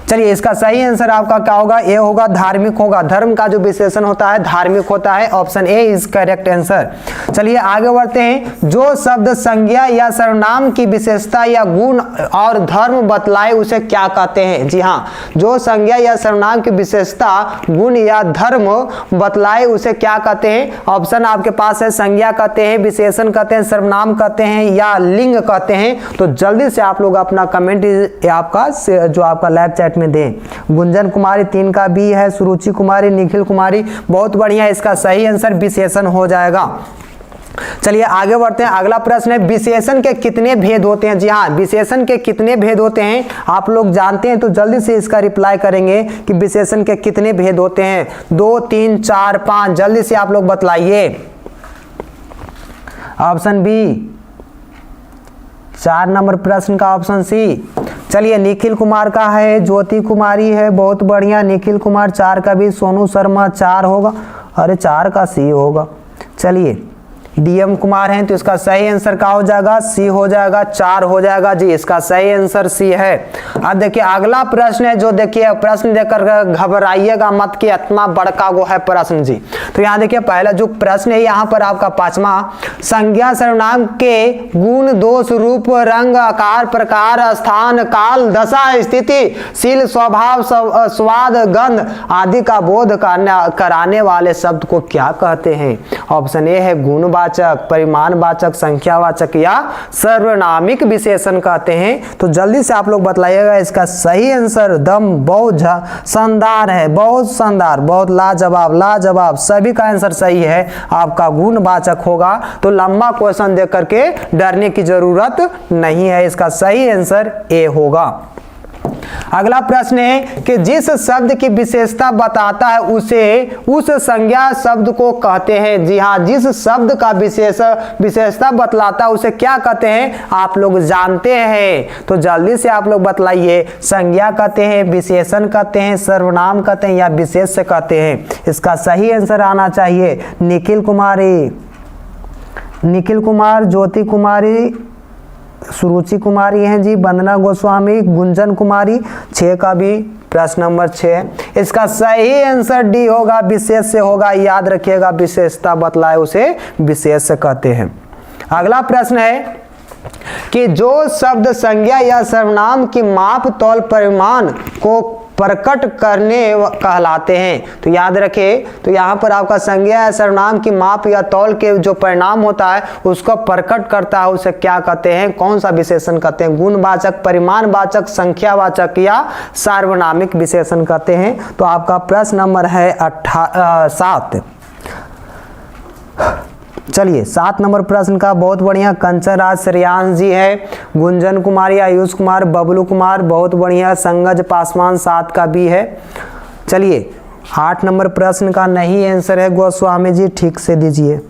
चलिए इसका सही आंसर आपका क्या होगा? ए होगा, धार्मिक होगा। धर्म का जो विशेषण होता है धार्मिक होता है। Option A is correct answer. चलिए आगे बढ़ते हैं। जो शब्द संज्ञा या सर्वनाम की विशेषता या गुण और धर्म बतलाए उसे क्या कहते हैं? जी हाँ, जो संज्ञा या सर्वनाम की विशेषता, गुण या धर्म बतलाए उसे क्या कहते हैं? ऑप्शन आपके पास है, संज्ञा कहते हैं, विशेषण कहते हैं, सर्वनाम कहते हैं या लिंग कहते हैं। तो जल्दी से आप लोग अपना कमेंट आपका जो आपका लाइव चैट में दें। गुंजन कुमारी 3 का बी है, सुरुचि कुमारी, निखिल कुमारी, बहुत बढ़िया। इसका सही आंसर विशेषण हो जाएगा। चलिए आगे बढ़ते हैं। अगला प्रश्न है विशेषण के कितने भेद होते हैं? जी हाँ, विशेषण के कितने भेद होते हैं आप लोग जानते हैं तो जल्दी से इसका रिप्लाई करेंगे कि विशेषण के कितने भेद होते हैं। 2, 3, 4, 5, जल्दी से आप लोग बतलाइए। ऑप्शन बी, 4 नंबर प्रश्न का ऑप्शन सी। चलिए निखिल कुमार का है, ज्योति कुमारी है, बहुत बढ़िया, निखिल कुमार 4 का भी, सोनू शर्मा 4 होगा, अरे 4 का सी होगा। चलिए डीएम कुमार हैं तो इसका सही आंसर क्या हो जाएगा? सी हो जाएगा, 4 हो जाएगा जी। इसका सही आंसर सी है। अब देखिए अगला प्रश्न है, जो देखिए प्रश्न देखकर घबराइएगा मत कि इतना बड़का वो है प्रश्न जी। तो यहाँ देखिए पहला जो प्रश्न है यहाँ पर आपका 5वां, संज्ञा सर्वनाम के गुण, दोष, रूप, रंग, आकार, प्रकार, स्थान, काल, दशा, स्थिति, शील, स्वभाव, स्वाद, गंध आदि का बोध कराने वाले शब्द को क्या कहते हैं? ऑप्शन ए है गुणवाचक, परिमाणवाचक, संख्यावाचक या सर्वनामिक विशेषण कहते हैं। तो जल्दी से आप लोग बतलाइएगा इसका सही आंसर। दम बहुत शानदार है, बहुत शानदार, बहुत लाजवाब, लाजवाब, सभी का आंसर सही है। आपका गुणवाचक होगा। तो लंबा क्वेश्चन देख करके डरने की जरूरत नहीं है। इसका सही आंसर ए होगा। अगला प्रश्न है कि जिस शब्द की विशेषता बताता है उसे उस संज्ञा शब्द को कहते हैं। जी हाँ, जिस शब्द का विशेषता बतलाता है उसे क्या कहते हैं आप लोग जानते हैं। तो जल्दी से आप लोग बतलाइए। संज्ञा कहते हैं, विशेषण कहते हैं, सर्वनाम कहते हैं या विशेष कहते हैं? इसका सही आंसर आना चाहिए। निखिल कुमारी, निखिल कुमार, ज्योति कुमारी, सुरुचि कुमारी हैं जी, वंदना गोस्वामी, गुंजन कुमारी, 6 का भी प्रश्न नंबर 6। इसका सही आंसर डी होगा, विशेष से होगा। याद रखिएगा, विशेषता बतलाए उसे विशेष कहते हैं। अगला प्रश्न है कि जो शब्द संज्ञा या सर्वनाम की माप, तौल, परिमाण को प्रकट करने कहलाते हैं। तो याद रखें, तो यहाँ पर आपका संज्ञा या सर्वनाम की माप या तौल के जो परिणाम होता है उसको प्रकट करता है, उसे क्या कहते हैं, कौन सा विशेषण कहते हैं, गुणवाचक, परिमाणवाचक, संख्यावाचक या सार्वनामिक विशेषण कहते हैं। तो आपका प्रश्न नंबर है 7। चलिए 7 नंबर प्रश्न का बहुत बढ़िया कंचन राज श्रेयांश जी है, गुंजन कुमारी, आयुष कुमार, बबलू कुमार, बहुत बढ़िया, संगज पासवान 7 का भी है। चलिए 8 नंबर प्रश्न का नहीं आंसर है गोस्वामी जी, ठीक से दीजिए।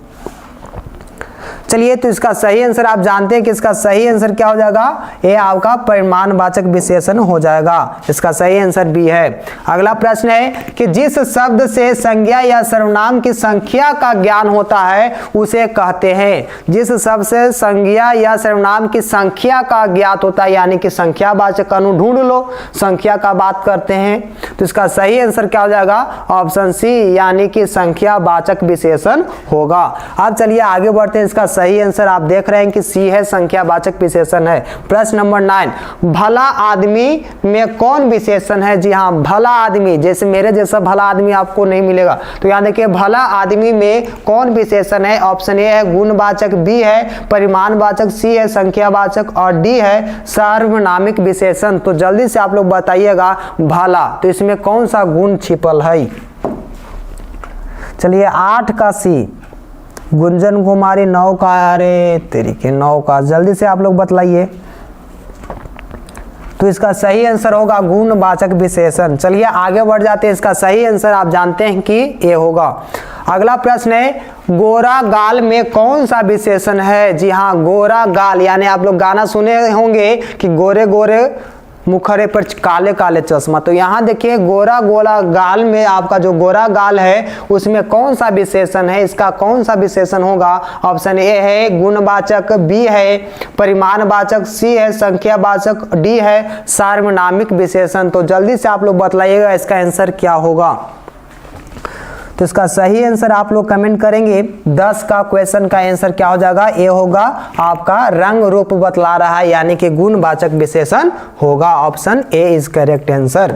चलिए तो इसका सही आंसर आप जानते हैं कि इसका सही आंसर क्या हो जाएगा, ये आपका परिमाणवाचक विशेषण हो जाएगा। इसका सही आंसर बी है। अगला प्रश्न है कि जिस शब्द से संज्ञा या सर्वनाम की संख्या का ज्ञान होता है उसे कहते हैं। जिस शब्द से संज्ञा या सर्वनाम की संख्या का ज्ञात होता है, यानी कि संख्यावाचक अणु ढूंढ लो, संख्या का बात करते हैं। तो इसका सही आंसर क्या हो जाएगा, ऑप्शन सी, यानी कि संख्यावाचक विशेषण होगा। अब चलिए आगे बढ़ते हैं। इसका सही आंसर आप देख रहे हैं कि सी है, संख्यावाचक विशेषण है। प्रश्न नंबर 9, भला आदमी में कौन विशेषण है। जी हाँ, भला आदमी, जैसे मेरे जैसा भला आदमी आपको नहीं मिलेगा। तो यहाँ देखिए भला आदमी में कौन विशेषण है, ऑप्शन ए है गुणवाचक, बी है परिमाणवाचक, सी है संख्यावाचक और डी है सार्वनामिक विशेषण। तो जल्दी से आप लोग बताइएगा भला, तो इसमें कौन सा गुण छिपल है। चलिए 8 का सी, गुंजन कुमारी 9 का, अरे तरीके 9 का, जल्दी से आप लोग बतलाइए। तो इसका सही आंसर होगा गुणवाचक विशेषण। चलिए आगे बढ़ जाते हैं। इसका सही आंसर आप जानते हैं कि ये होगा। अगला प्रश्न है गोरा गाल में कौन सा विशेषण है। जी हाँ, गोरा गाल, यानी आप लोग गाना सुने होंगे कि गोरे गोरे मुखरे पर काले काले चश्मा। तो यहाँ देखिए गोरा गोला गाल में आपका जो गोरा गाल है उसमें कौन सा विशेषण है, इसका कौन सा विशेषण होगा। ऑप्शन ए है गुणवाचक, बी है परिमाणवाचक, सी है संख्यावाचक, डी है सार्वनामिक विशेषण। तो जल्दी से आप लोग बतलाइएगा इसका आंसर क्या होगा। तो इसका सही आंसर आप लोग कमेंट करेंगे। 10 का क्वेश्चन का आंसर क्या हो जाएगा, ये होगा आपका रंग रूप बतला रहा है, यानी कि गुणवाचक विशेषण होगा। Option A is correct answer.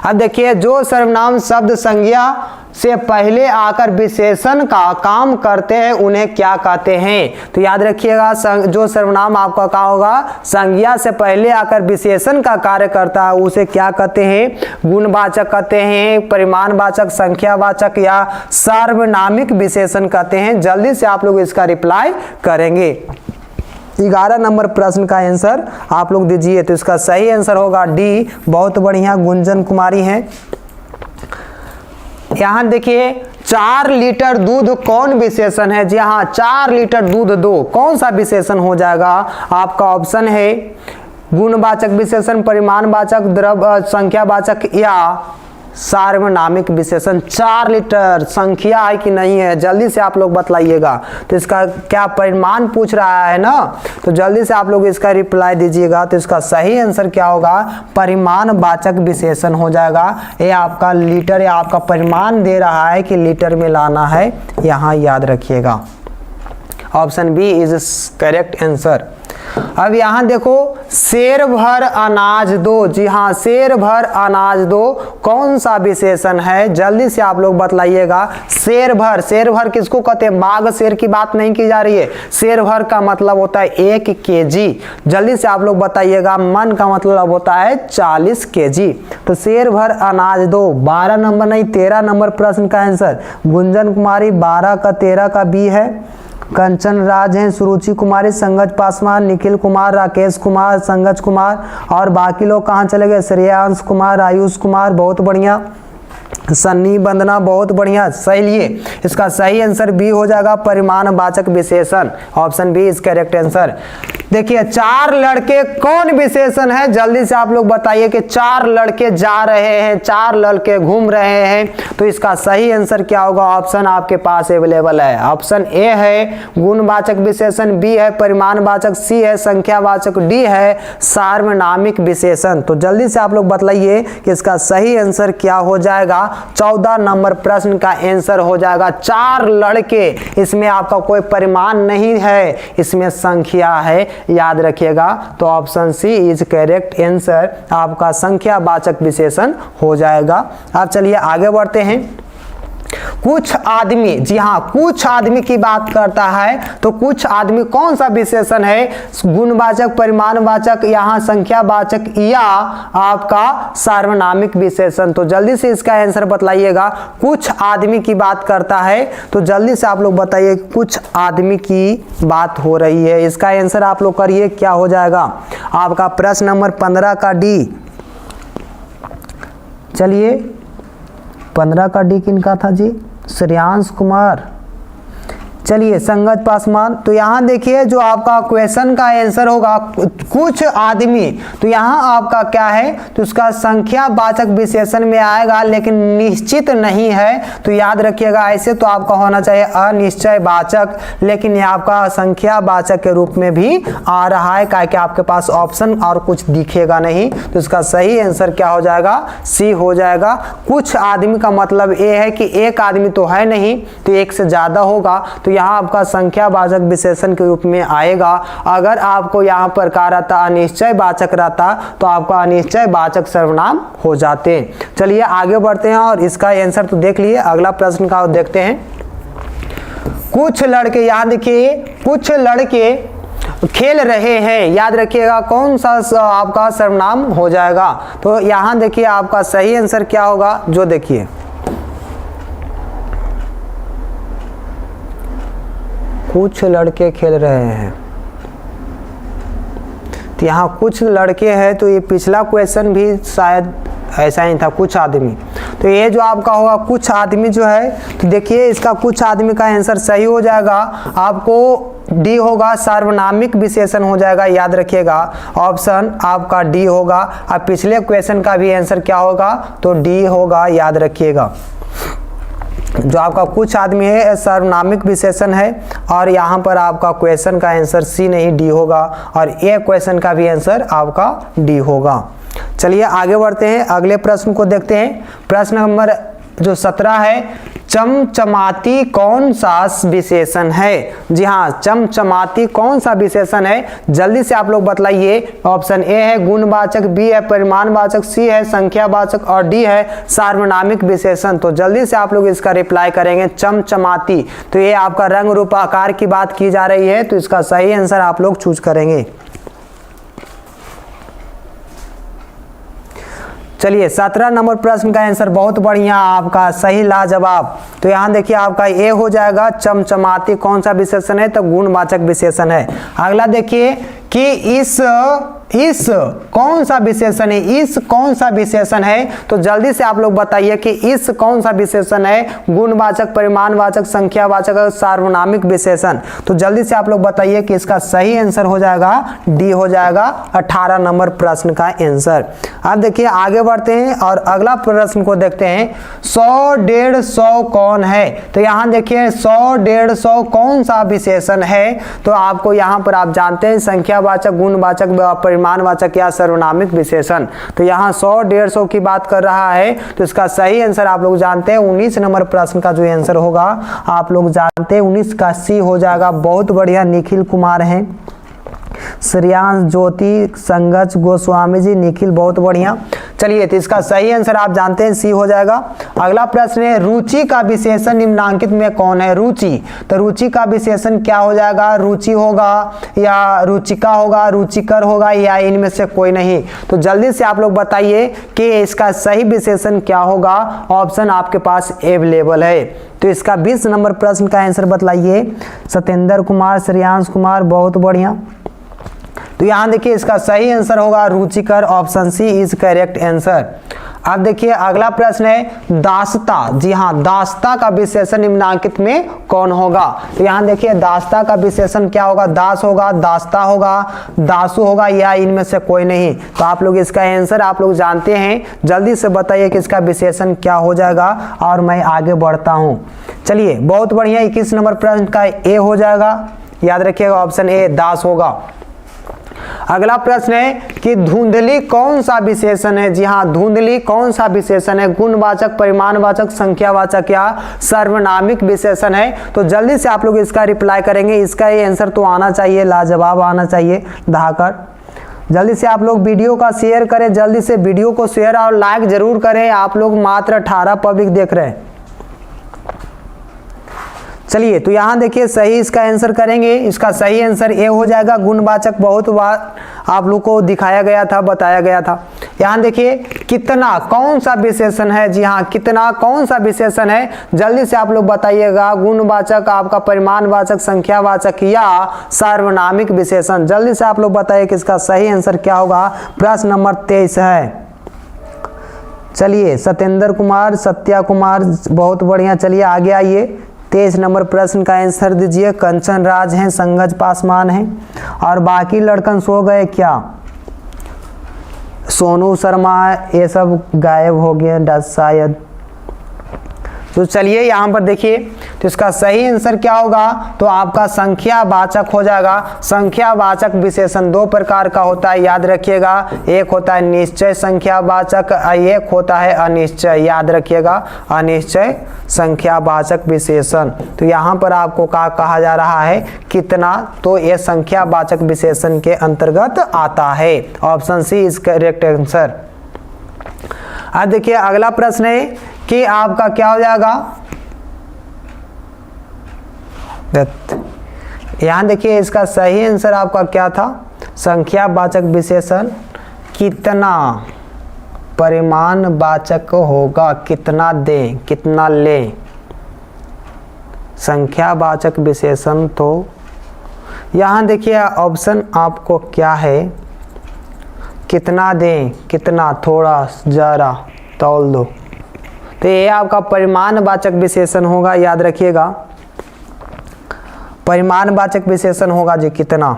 अब देखिए जो सर्वनाम शब्द संज्ञा से पहले आकर विशेषण का काम करते हैं उन्हें क्या कहते हैं। तो याद रखिएगा जो सर्वनाम आपका क्या होगा, संज्ञा से पहले आकर विशेषण का कार्य करता है उसे क्या कहते हैं, गुणवाचक कहते हैं, परिमाणवाचक, संख्यावाचक या सार्वनामिक विशेषण कहते हैं। जल्दी से आप लोग इसका रिप्लाई करेंगे। 11 नंबर प्रश्न का आंसर आप लोग दीजिए। तो इसका सही आंसर होगा डी, बहुत बढ़िया, गुंजन कुमारी हैं। यहाँ देखिए 4 लीटर दूध कौन विशेषण है। जी हाँ, 4 लीटर दूध दो, कौन सा विशेषण हो जाएगा आपका। ऑप्शन है गुणवाचक विशेषण, परिमाणवाचक, द्रव्य संख्यावाचक या सार्वनामिक विशेषण। 4 लीटर संख्या है कि नहीं है, जल्दी से आप लोग बतलाइएगा। तो इसका क्या परिमाण पूछ रहा है ना, तो जल्दी से आप लोग इसका रिप्लाई दीजिएगा। तो इसका सही आंसर क्या होगा, परिमाणवाचक विशेषण हो जाएगा। ये आपका लीटर या आपका परिमाण दे रहा है कि लीटर में लाना है, यहाँ याद रखिएगा। Option B is correct answer. अब यहाँ देखो शेर भर अनाज दो। जी हाँ, शेर भर अनाज दो कौन सा विशेषण है, जल्दी से आप लोग बतलाइएगा। शेर भर, शेर भर किसको कहते हैं, बाघ शेर की बात नहीं की जा रही है। शेर भर का मतलब होता है 1 केजी। जल्दी से आप लोग बताइएगा। मन का मतलब होता है 40 केजी। तो शेर भर अनाज दो। 12 नंबर नहीं 13 नंबर प्रश्न का आंसर गुंजन कुमारी 12 का 13 का बी है। कंचन राज हैं, सुरुचि कुमारी, संगज पासवान, निखिल कुमार, राकेश कुमार, संगज कुमार और बाकी लोग कहाँ चले गए, श्रेयांश कुमार, आयुष कुमार, बहुत बढ़िया, सन्नी वंदना, बहुत बढ़िया। सही लिए इसका सही आंसर बी हो जाएगा, परिमाणवाचक विशेषण। Option B is correct answer. देखिए 4 लड़के कौन विशेषण है, जल्दी से आप लोग बताइए कि 4 लड़के जा रहे हैं, 4 लड़के घूम रहे हैं। तो इसका सही आंसर क्या होगा, ऑप्शन आपके पास अवेलेबल है। ऑप्शन ए है गुणवाचक विशेषण, बी है परिमाणवाचक, सी है संख्यावाचक, डी है सार्वनामिक विशेषण। तो जल्दी से आप लोग बतलाइए कि इसका सही आंसर क्या हो जाएगा। 14 नंबर प्रश्न का आंसर हो जाएगा 4 लड़के। इसमें आपका कोई परिमाण नहीं है, इसमें संख्या है, याद रखिएगा। तो option C is correct answer, आपका संख्यावाचक विशेषण हो जाएगा। अब चलिए आगे बढ़ते हैं। कुछ आदमी, जी हाँ, कुछ आदमी की बात करता है तो कुछ आदमी कौन सा विशेषण है? गुणवाचक, परिमाणवाचक, यहाँ संख्यावाचक या आपका सार्वनामिक विशेषण? तो जल्दी से इसका आंसर बताइएगा। कुछ आदमी की बात करता है तो जल्दी से आप लोग बताइए, कुछ आदमी की बात हो रही है, इसका आंसर आप लोग करिए, क्या हो जाएगा आपका प्रश्न नंबर 15 का डी। चलिए 15 का डी किनका था जी? श्रेयांश कुमार। चलिए संगत पासवान। तो यहाँ देखिए जो आपका क्वेश्चन का आंसर होगा कुछ आदमी, तो यहाँ आपका क्या है? तो उसका संख्यावाचक विशेषण में आएगा, लेकिन निश्चित नहीं है। तो याद रखिएगा, ऐसे तो आपका होना चाहिए अनिश्चयवाचक, लेकिन ये आपका संख्यावाचक के रूप में भी आ रहा है, क्या कि आपके पास ऑप्शन और कुछ दिखेगा नहीं। तो इसका सही आंसर क्या हो जाएगा? सी हो जाएगा। कुछ आदमी का मतलब ये है कि एक आदमी तो है नहीं, तो एक से ज्यादा होगा, तो यहाँ आपका संख्यावाचक विशेषण के रूप में आएगा। अगर आपको यहाँ पर कहा रहता अनिश्चयवाचक रहता तो आपका अनिश्चयवाचक सर्वनाम हो जाते। चलिए आगे बढ़ते हैं और इसका आंसर तो देख लिए। अगला प्रश्न का देखते हैं। कुछ लड़के, याद देखिए, कुछ लड़के खेल रहे हैं, याद रखिएगा कौन सा आपका सर्वनाम हो जाएगा? तो यहाँ देखिए आपका सही आंसर क्या होगा, जो देखिए कुछ लड़के खेल रहे हैं, तो यहाँ कुछ लड़के हैं, तो ये पिछला क्वेश्चन भी शायद ऐसा ही था, कुछ आदमी। तो ये जो आपका होगा कुछ आदमी जो है, तो देखिए इसका कुछ आदमी का आंसर सही हो जाएगा। आपको डी होगा, सार्वनामिक विशेषण हो जाएगा, याद रखिएगा। ऑप्शन आपका डी होगा। अब पिछले क्वेश्चन का भी आंसर क्या होगा? तो डी होगा, याद रखिएगा। जो आपका कुछ आदमी है सार्वनामिक विशेषण है, और यहाँ पर आपका क्वेश्चन का आंसर सी नहीं डी होगा, और ये क्वेश्चन का भी आंसर आपका डी होगा। चलिए आगे बढ़ते हैं, अगले प्रश्न को देखते हैं। प्रश्न नंबर जो 17 है, चमचमाती कौन सा विशेषण है? जी हाँ, चमचमाती कौन सा विशेषण है? जल्दी से आप लोग बतलाइए। ऑप्शन ए है गुणवाचक, बी है परिमाणवाचक, सी है संख्यावाचक, और डी है सार्वनामिक विशेषण। तो जल्दी से आप लोग इसका रिप्लाई करेंगे। चमचमाती, तो ये आपका रंग रूप आकार की बात की जा रही है, तो इसका सही आंसर आप लोग चूज करेंगे। चलिए 17 नंबर प्रश्न का आंसर बहुत बढ़िया, आपका सही लाजवाब। तो यहाँ देखिए आपका ए हो जाएगा, चमचमाती कौन सा विशेषण है? तो गुणवाचक विशेषण है। अगला देखिए कि इस कौन सा विशेषण है? इस कौन सा विशेषण है? तो जल्दी से आप लोग बताइए कि इस कौन सा विशेषण है? गुणवाचक, परिमाणवाचक, संख्यावाचक, सार्वनामिक विशेषण। तो जल्दी से आप लोग बताइए कि इसका सही आंसर हो जाएगा डी हो जाएगा, 18 नंबर प्रश्न का आंसर। अब देखिए आगे बढ़ते हैं और अगला प्रश्न को देखते हैं। 100, 150 कौन है? तो यहाँ देखिए 100, 150 कौन सा विशेषण है? तो आपको यहाँ पर आप जानते हैं संख्यावाचक, गुणवाचक, परिमाणवाचक या सर्वनामिक विशेषण। तो यहाँ 100, 150 की बात कर रहा है, तो इसका सही आंसर आप लोग जानते हैं 19 नंबर प्रश्न का जो आंसर होगा आप लोग जानते हैं 19 का सी हो जाएगा। बहुत बढ़िया, निखिल कुमार हैं, श्रेयांश ज्योति, संगत गोस्वामी जी, निखिल बहुत बढ़िया। चलिए तो इसका सही आंसर आप जानते हैं सी हो जाएगा। अगला प्रश्न है, रुचि का विशेषण निम्नांकित में कौन है? रुचि, तो रुचि का विशेषण क्या हो जाएगा? रुचि होगा या रुचिका होगा, रुचिकर होगा, या इनमें से कोई नहीं? तो जल्दी से आप लोग बताइए कि इसका सही विशेषण क्या होगा। ऑप्शन आपके पास अवेलेबल है। तो इसका 20 नंबर प्रश्न का आंसर बताइए। सत्येंद्र कुमार, श्रेयांश कुमार, बहुत बढ़िया। तो यहाँ देखिए इसका सही आंसर होगा रुचिकर, option C is correct answer. अब देखिए अगला प्रश्न है दास्ता। जी हाँ, दास्ता का विशेषण निम्नांकित में कौन होगा? तो यहाँ देखिए दास्ता का विशेषण क्या होगा? दास होगा, दास्ता होगा, दासु होगा, या इनमें से कोई नहीं? तो आप लोग इसका आंसर आप लोग जानते हैं, जल्दी से बताइए कि इसका विशेषण क्या हो जाएगा और मैं आगे बढ़ता हूँ। चलिए बहुत बढ़िया, 21 नंबर प्रश्न का ए हो जाएगा, याद रखिएगा ऑप्शन ए दास होगा। अगला प्रश्न है कि धुंधली कौन सा विशेषण है। जी हाँ, धुंधली कौन सा विशेषण है, गुणवाचक, परिमाणवाचक, संख्यावाचक या सर्वनामिक विशेषण है। तो जल्दी से आप लोग इसका रिप्लाई करेंगे, इसका ये आंसर तो आना चाहिए, लाजवाब आना चाहिए दहाकर। जल्दी से आप लोग वीडियो का शेयर करें, जल्दी से वीडियो को शेयर और लाइक जरूर करें। आप लोग मात्र 18 पब्लिक देख रहे हैं। चलिए तो यहाँ देखिए सही इसका आंसर करेंगे, इसका सही आंसर ए हो जाएगा। गुणवाचक बहुत बार आप लोग को दिखाया गया था, बताया गया था। यहाँ देखिए कितना कौन सा विशेषण है। जी हाँ, कितना कौन सा विशेषण है, जल्दी से आप लोग बताइएगा। गुणवाचक, आपका परिमाणवाचक, संख्यावाचक या सार्वनामिक विशेषण, जल्दी से आप लोग बताइए कि इसका सही आंसर क्या होगा। प्रश्न नंबर 23 है। चलिए सत्येंद्र कुमार, सत्या कुमार, बहुत बढ़िया। चलिए आगे आइए, 23 नंबर प्रश्न का आंसर दीजिए। कंचन राज हैं, संगज पासवान हैं और बाकी लड़कन सो गए क्या। सोनू शर्मा, ये सब गायब हो गए शायद। तो चलिए यहाँ पर देखिए, तो इसका सही आंसर क्या होगा, तो आपका संख्यावाचक हो जाएगा। संख्यावाचक विशेषण दो प्रकार का होता है, याद रखिएगा। एक होता है निश्चय संख्यावाचक, एक होता है अनिश्चय, याद रखिएगा, अनिश्चय संख्यावाचक विशेषण। तो यहाँ पर आपको कहा जा रहा है कितना, तो ये संख्यावाचक विशेषण के अंतर्गत आता है। Option C is correct answer. अब देखिए अगला प्रश्न है कि आपका क्या हो जाएगा। यहां देखिए इसका सही आंसर आपका क्या था, संख्यावाचक विशेषण कितना परिमाणवाचक होगा, कितना दें, कितना लें। संख्यावाचक विशेषण, तो यहां देखिए ऑप्शन आपको क्या है, कितना दें, कितना, थोड़ा, जरा, तौल दो। तो ये आपका परिमाणवाचक विशेषण होगा, याद रखिएगा, परिमाणवाचक विशेषण होगा जी कितना।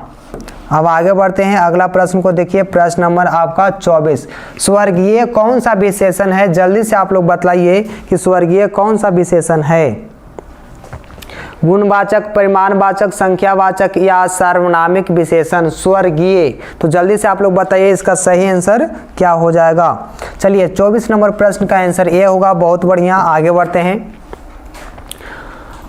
अब आगे बढ़ते हैं, अगला प्रश्न को देखिए। प्रश्न नंबर आपका 24, स्वर्गीय कौन सा विशेषण है। जल्दी से आप लोग बतलाइए कि स्वर्गीय कौन सा विशेषण है। गुणवाचक, परिमाणवाचक, संख्यावाचक या सार्वनामिक विशेषण। स्वर्गीय, तो जल्दी से आप लोग बताइए इसका सही आंसर क्या हो जाएगा। चलिए 24 नंबर प्रश्न का आंसर ए होगा। बहुत बढ़िया, आगे बढ़ते हैं।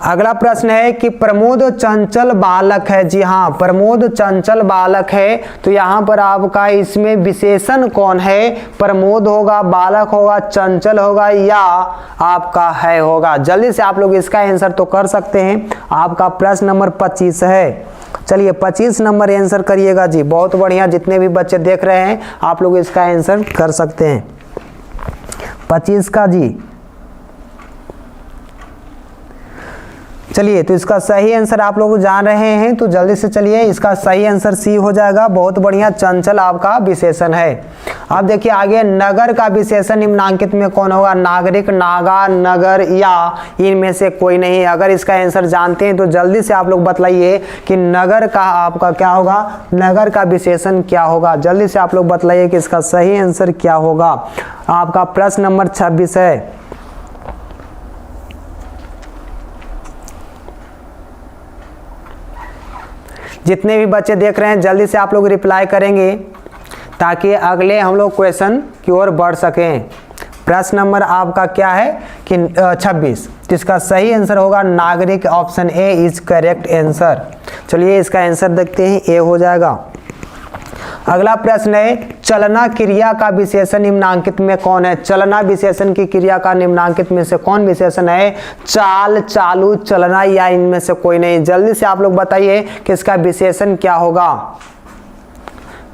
अगला प्रश्न है कि प्रमोद चंचल बालक है। जी हाँ, प्रमोद चंचल बालक है। तो यहाँ पर आपका इसमें विशेषण कौन है, प्रमोद होगा, बालक होगा, चंचल होगा या आपका है होगा। जल्दी से आप लोग इसका आंसर तो कर सकते हैं। आपका प्रश्न नंबर 25 है। चलिए 25 नंबर आंसर करिएगा जी। बहुत बढ़िया, जितने भी बच्चे देख रहे हैं आप लोग इसका आंसर कर सकते हैं 25 का जी। चलिए तो इसका सही आंसर आप लोग जान रहे हैं, तो जल्दी से चलिए इसका सही आंसर सी हो जाएगा। बहुत बढ़िया, चंचल आपका विशेषण है। अब देखिए आगे, नगर का विशेषण निम्नांकित में कौन होगा। नागरिक, नागा, नगर या इनमें से कोई नहीं। अगर इसका आंसर जानते हैं तो जल्दी से आप लोग बतलाइए कि नगर का आपका क्या होगा, नगर का विशेषण क्या होगा। जल्दी से आप लोग बतलाइए कि इसका सही आंसर क्या होगा। आपका प्रश्न नंबर 26 है। जितने भी बच्चे देख रहे हैं जल्दी से आप लोग रिप्लाई करेंगे ताकि अगले हम लोग क्वेश्चन की ओर बढ़ सकें। प्रश्न नंबर आपका क्या है कि 26, जिसका सही आंसर होगा नागरिक। Option A is correct answer. चलिए इसका आंसर देखते हैं, ए हो जाएगा। अगला प्रश्न है, चलना क्रिया का विशेषण निम्नांकित में कौन है। चलना विशेषण की क्रिया का निम्नांकित में से कौन विशेषण है। चाल, चालू, चलना या इनमें से कोई नहीं। जल्दी से आप लोग बताइए कि इसका विशेषण क्या होगा।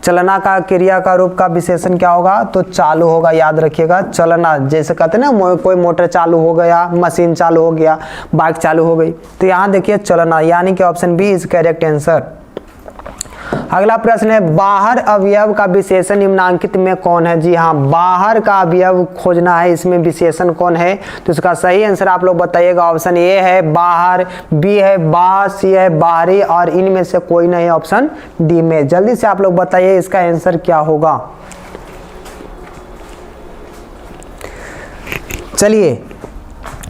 चलना का क्रिया का रूप का विशेषण क्या होगा, तो चालू होगा। याद रखिएगा, चलना जैसे कहते हैं ना, कोई मोटर चालू हो गया, मशीन चालू हो गया, बाइक चालू हो गई, तो यहाँ देखिए चलना, यानी कि option B is correct answer. अगला प्रश्न है, बाहर अवयव का विशेषण निम्नांकित में कौन है। जी हाँ, बाहर का अवयव खोजना है, इसमें विशेषण कौन है, तो इसका सही आंसर आप लोग बताइएगा। ऑप्शन ए है बाहर, बी है बा, सी है बाहरी और इनमें से कोई नहीं, ऑप्शन डी में। जल्दी से आप लोग बताइए इसका आंसर क्या होगा। चलिए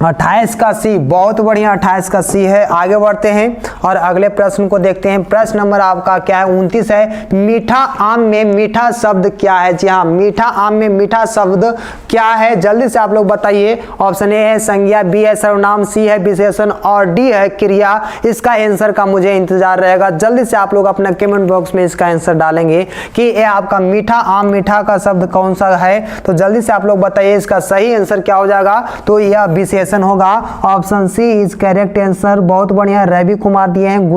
28 का सी, बहुत बढ़िया, 28 का सी है। आगे बढ़ते हैं, और अगले प्रश्न को देखते हैं। प्रश्न नंबर आपका क्या है, 29 है। मीठा आम में मीठा शब्द क्या है? जी हाँ, मीठा आम में मीठा शब्द क्या है? जल्दी से आप लोग बताइए। ऑप्शन ए है संज्ञा, बी है सर्वनाम, सी है विशेषण और डी है क्रिया। इसका आंसर का मुझे इंतजार रहेगा। जल्दी से आप लोग अपना कमेंट बॉक्स में इसका आंसर डालेंगे कि ये आपका मीठा आम मीठा का शब्द कौन सा है। तो जल्दी से आप लोग बताइए इसका सही आंसर क्या हो जाएगा। तो यह विशेषण होगा। Option C is correct answer. बहुत बढ़िया, रवि कुमार दिए हैं,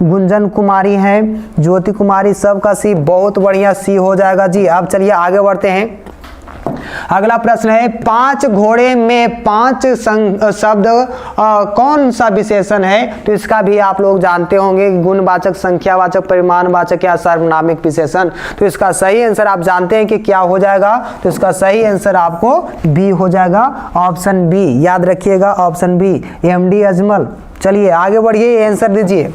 गुंजन कुमारी है, ज्योति कुमारी, सबका सी, बहुत बढ़िया सी हो जाएगा जी। अब चलिए आगे बढ़ते हैं। अगला प्रश्न है, 5 घोड़े में 5 शब्द कौन सा विशेषण है? तो इसका भी आप लोग जानते होंगे, गुणवाचक, संख्यावाचक, परिमाणवाचक या सार्वनामिक विशेषण। तो इसका सही आंसर आप जानते हैं कि क्या हो जाएगा। तो इसका सही आंसर आपको बी हो जाएगा, ऑप्शन बी। याद रखिएगा, ऑप्शन बी, एमडी अजमल। चलिए आगे बढ़िए, आंसर दीजिए,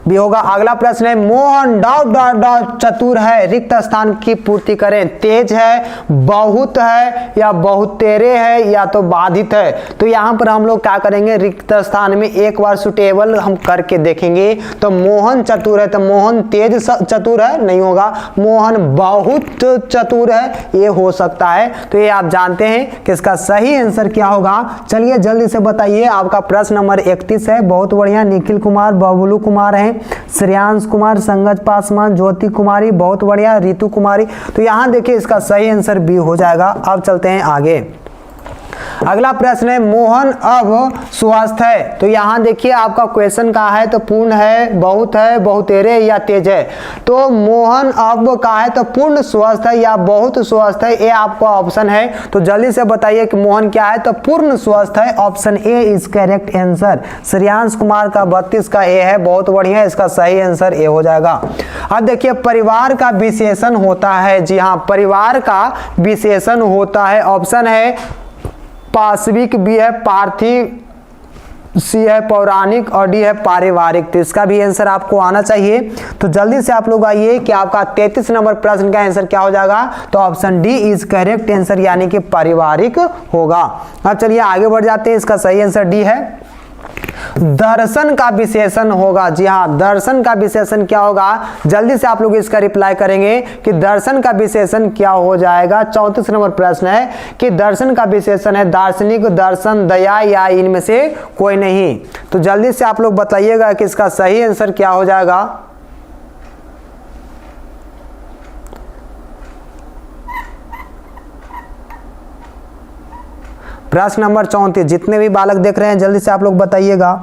भी होगा। अगला प्रश्न है, मोहन डॉट चतुर है, रिक्त स्थान की पूर्ति करें। तेज है, बहुत है या बहुत तेरे है या तो बाधित है। तो यहाँ पर हम लोग क्या करेंगे, रिक्त स्थान में एक बार सुटेबल हम करके देखेंगे। तो मोहन चतुर है, तो मोहन तेज चतुर है, नहीं होगा। मोहन बहुत चतुर है, ये हो सकता है। तो ये आप जानते हैं कि इसका सही आंसर क्या होगा। चलिए जल्दी से बताइए। आपका प्रश्न नंबर 31 है। बहुत बढ़िया, निखिल कुमार, बबलू कुमार है, श्रेयांश कुमार, संगत पासवान, ज्योति कुमारी, बहुत बढ़िया, रितु कुमारी। तो यहां देखिए इसका सही आंसर बी हो जाएगा। अब चलते हैं आगे। अगला प्रश्न है, मोहन अब स्वस्थ है। तो यहां देखिए आपका क्वेश्चन कहा है, तो पूर्ण है, बहुतेरे या तेज है। तो मोहन अब कहा है तो पूर्ण स्वस्थ है या बहुत स्वस्थ है, ये आपका ऑप्शन है। तो जल्दी से बताइए कि मोहन क्या है, तो पूर्ण स्वस्थ है। Option A is correct answer. Shreyansh Kumar का 32 का ए है, बहुत बढ़िया, इसका सही आंसर ए हो जाएगा। अब देखिए परिवार का विशेषण होता है। जी हाँ, परिवार का विशेषण होता है। ऑप्शन है पाशविक, बी है पार्थिव, सी है पौराणिक और डी है पारिवारिक। तो इसका भी आंसर आपको आना चाहिए। तो जल्दी से आप लोग आइए कि आपका 33 नंबर प्रश्न का आंसर क्या हो जाएगा। तो option D is correct answer, यानी कि पारिवारिक होगा। अब चलिए आगे बढ़ जाते हैं। इसका सही आंसर डी है। दर्शन का विशेषण होगा। जी हाँ, दर्शन का विशेषण क्या होगा। जल्दी से आप लोग इसका रिप्लाई करेंगे कि दर्शन का विशेषण क्या हो जाएगा। 34 नंबर प्रश्न है कि दर्शन का विशेषण है दार्शनिक, दर्शन, दया या इनमें से कोई नहीं। तो जल्दी से आप लोग बताइएगा कि इसका सही आंसर क्या हो जाएगा। प्रश्न नंबर 34, जितने भी बालक देख रहे हैं जल्दी से आप लोग बताइएगा।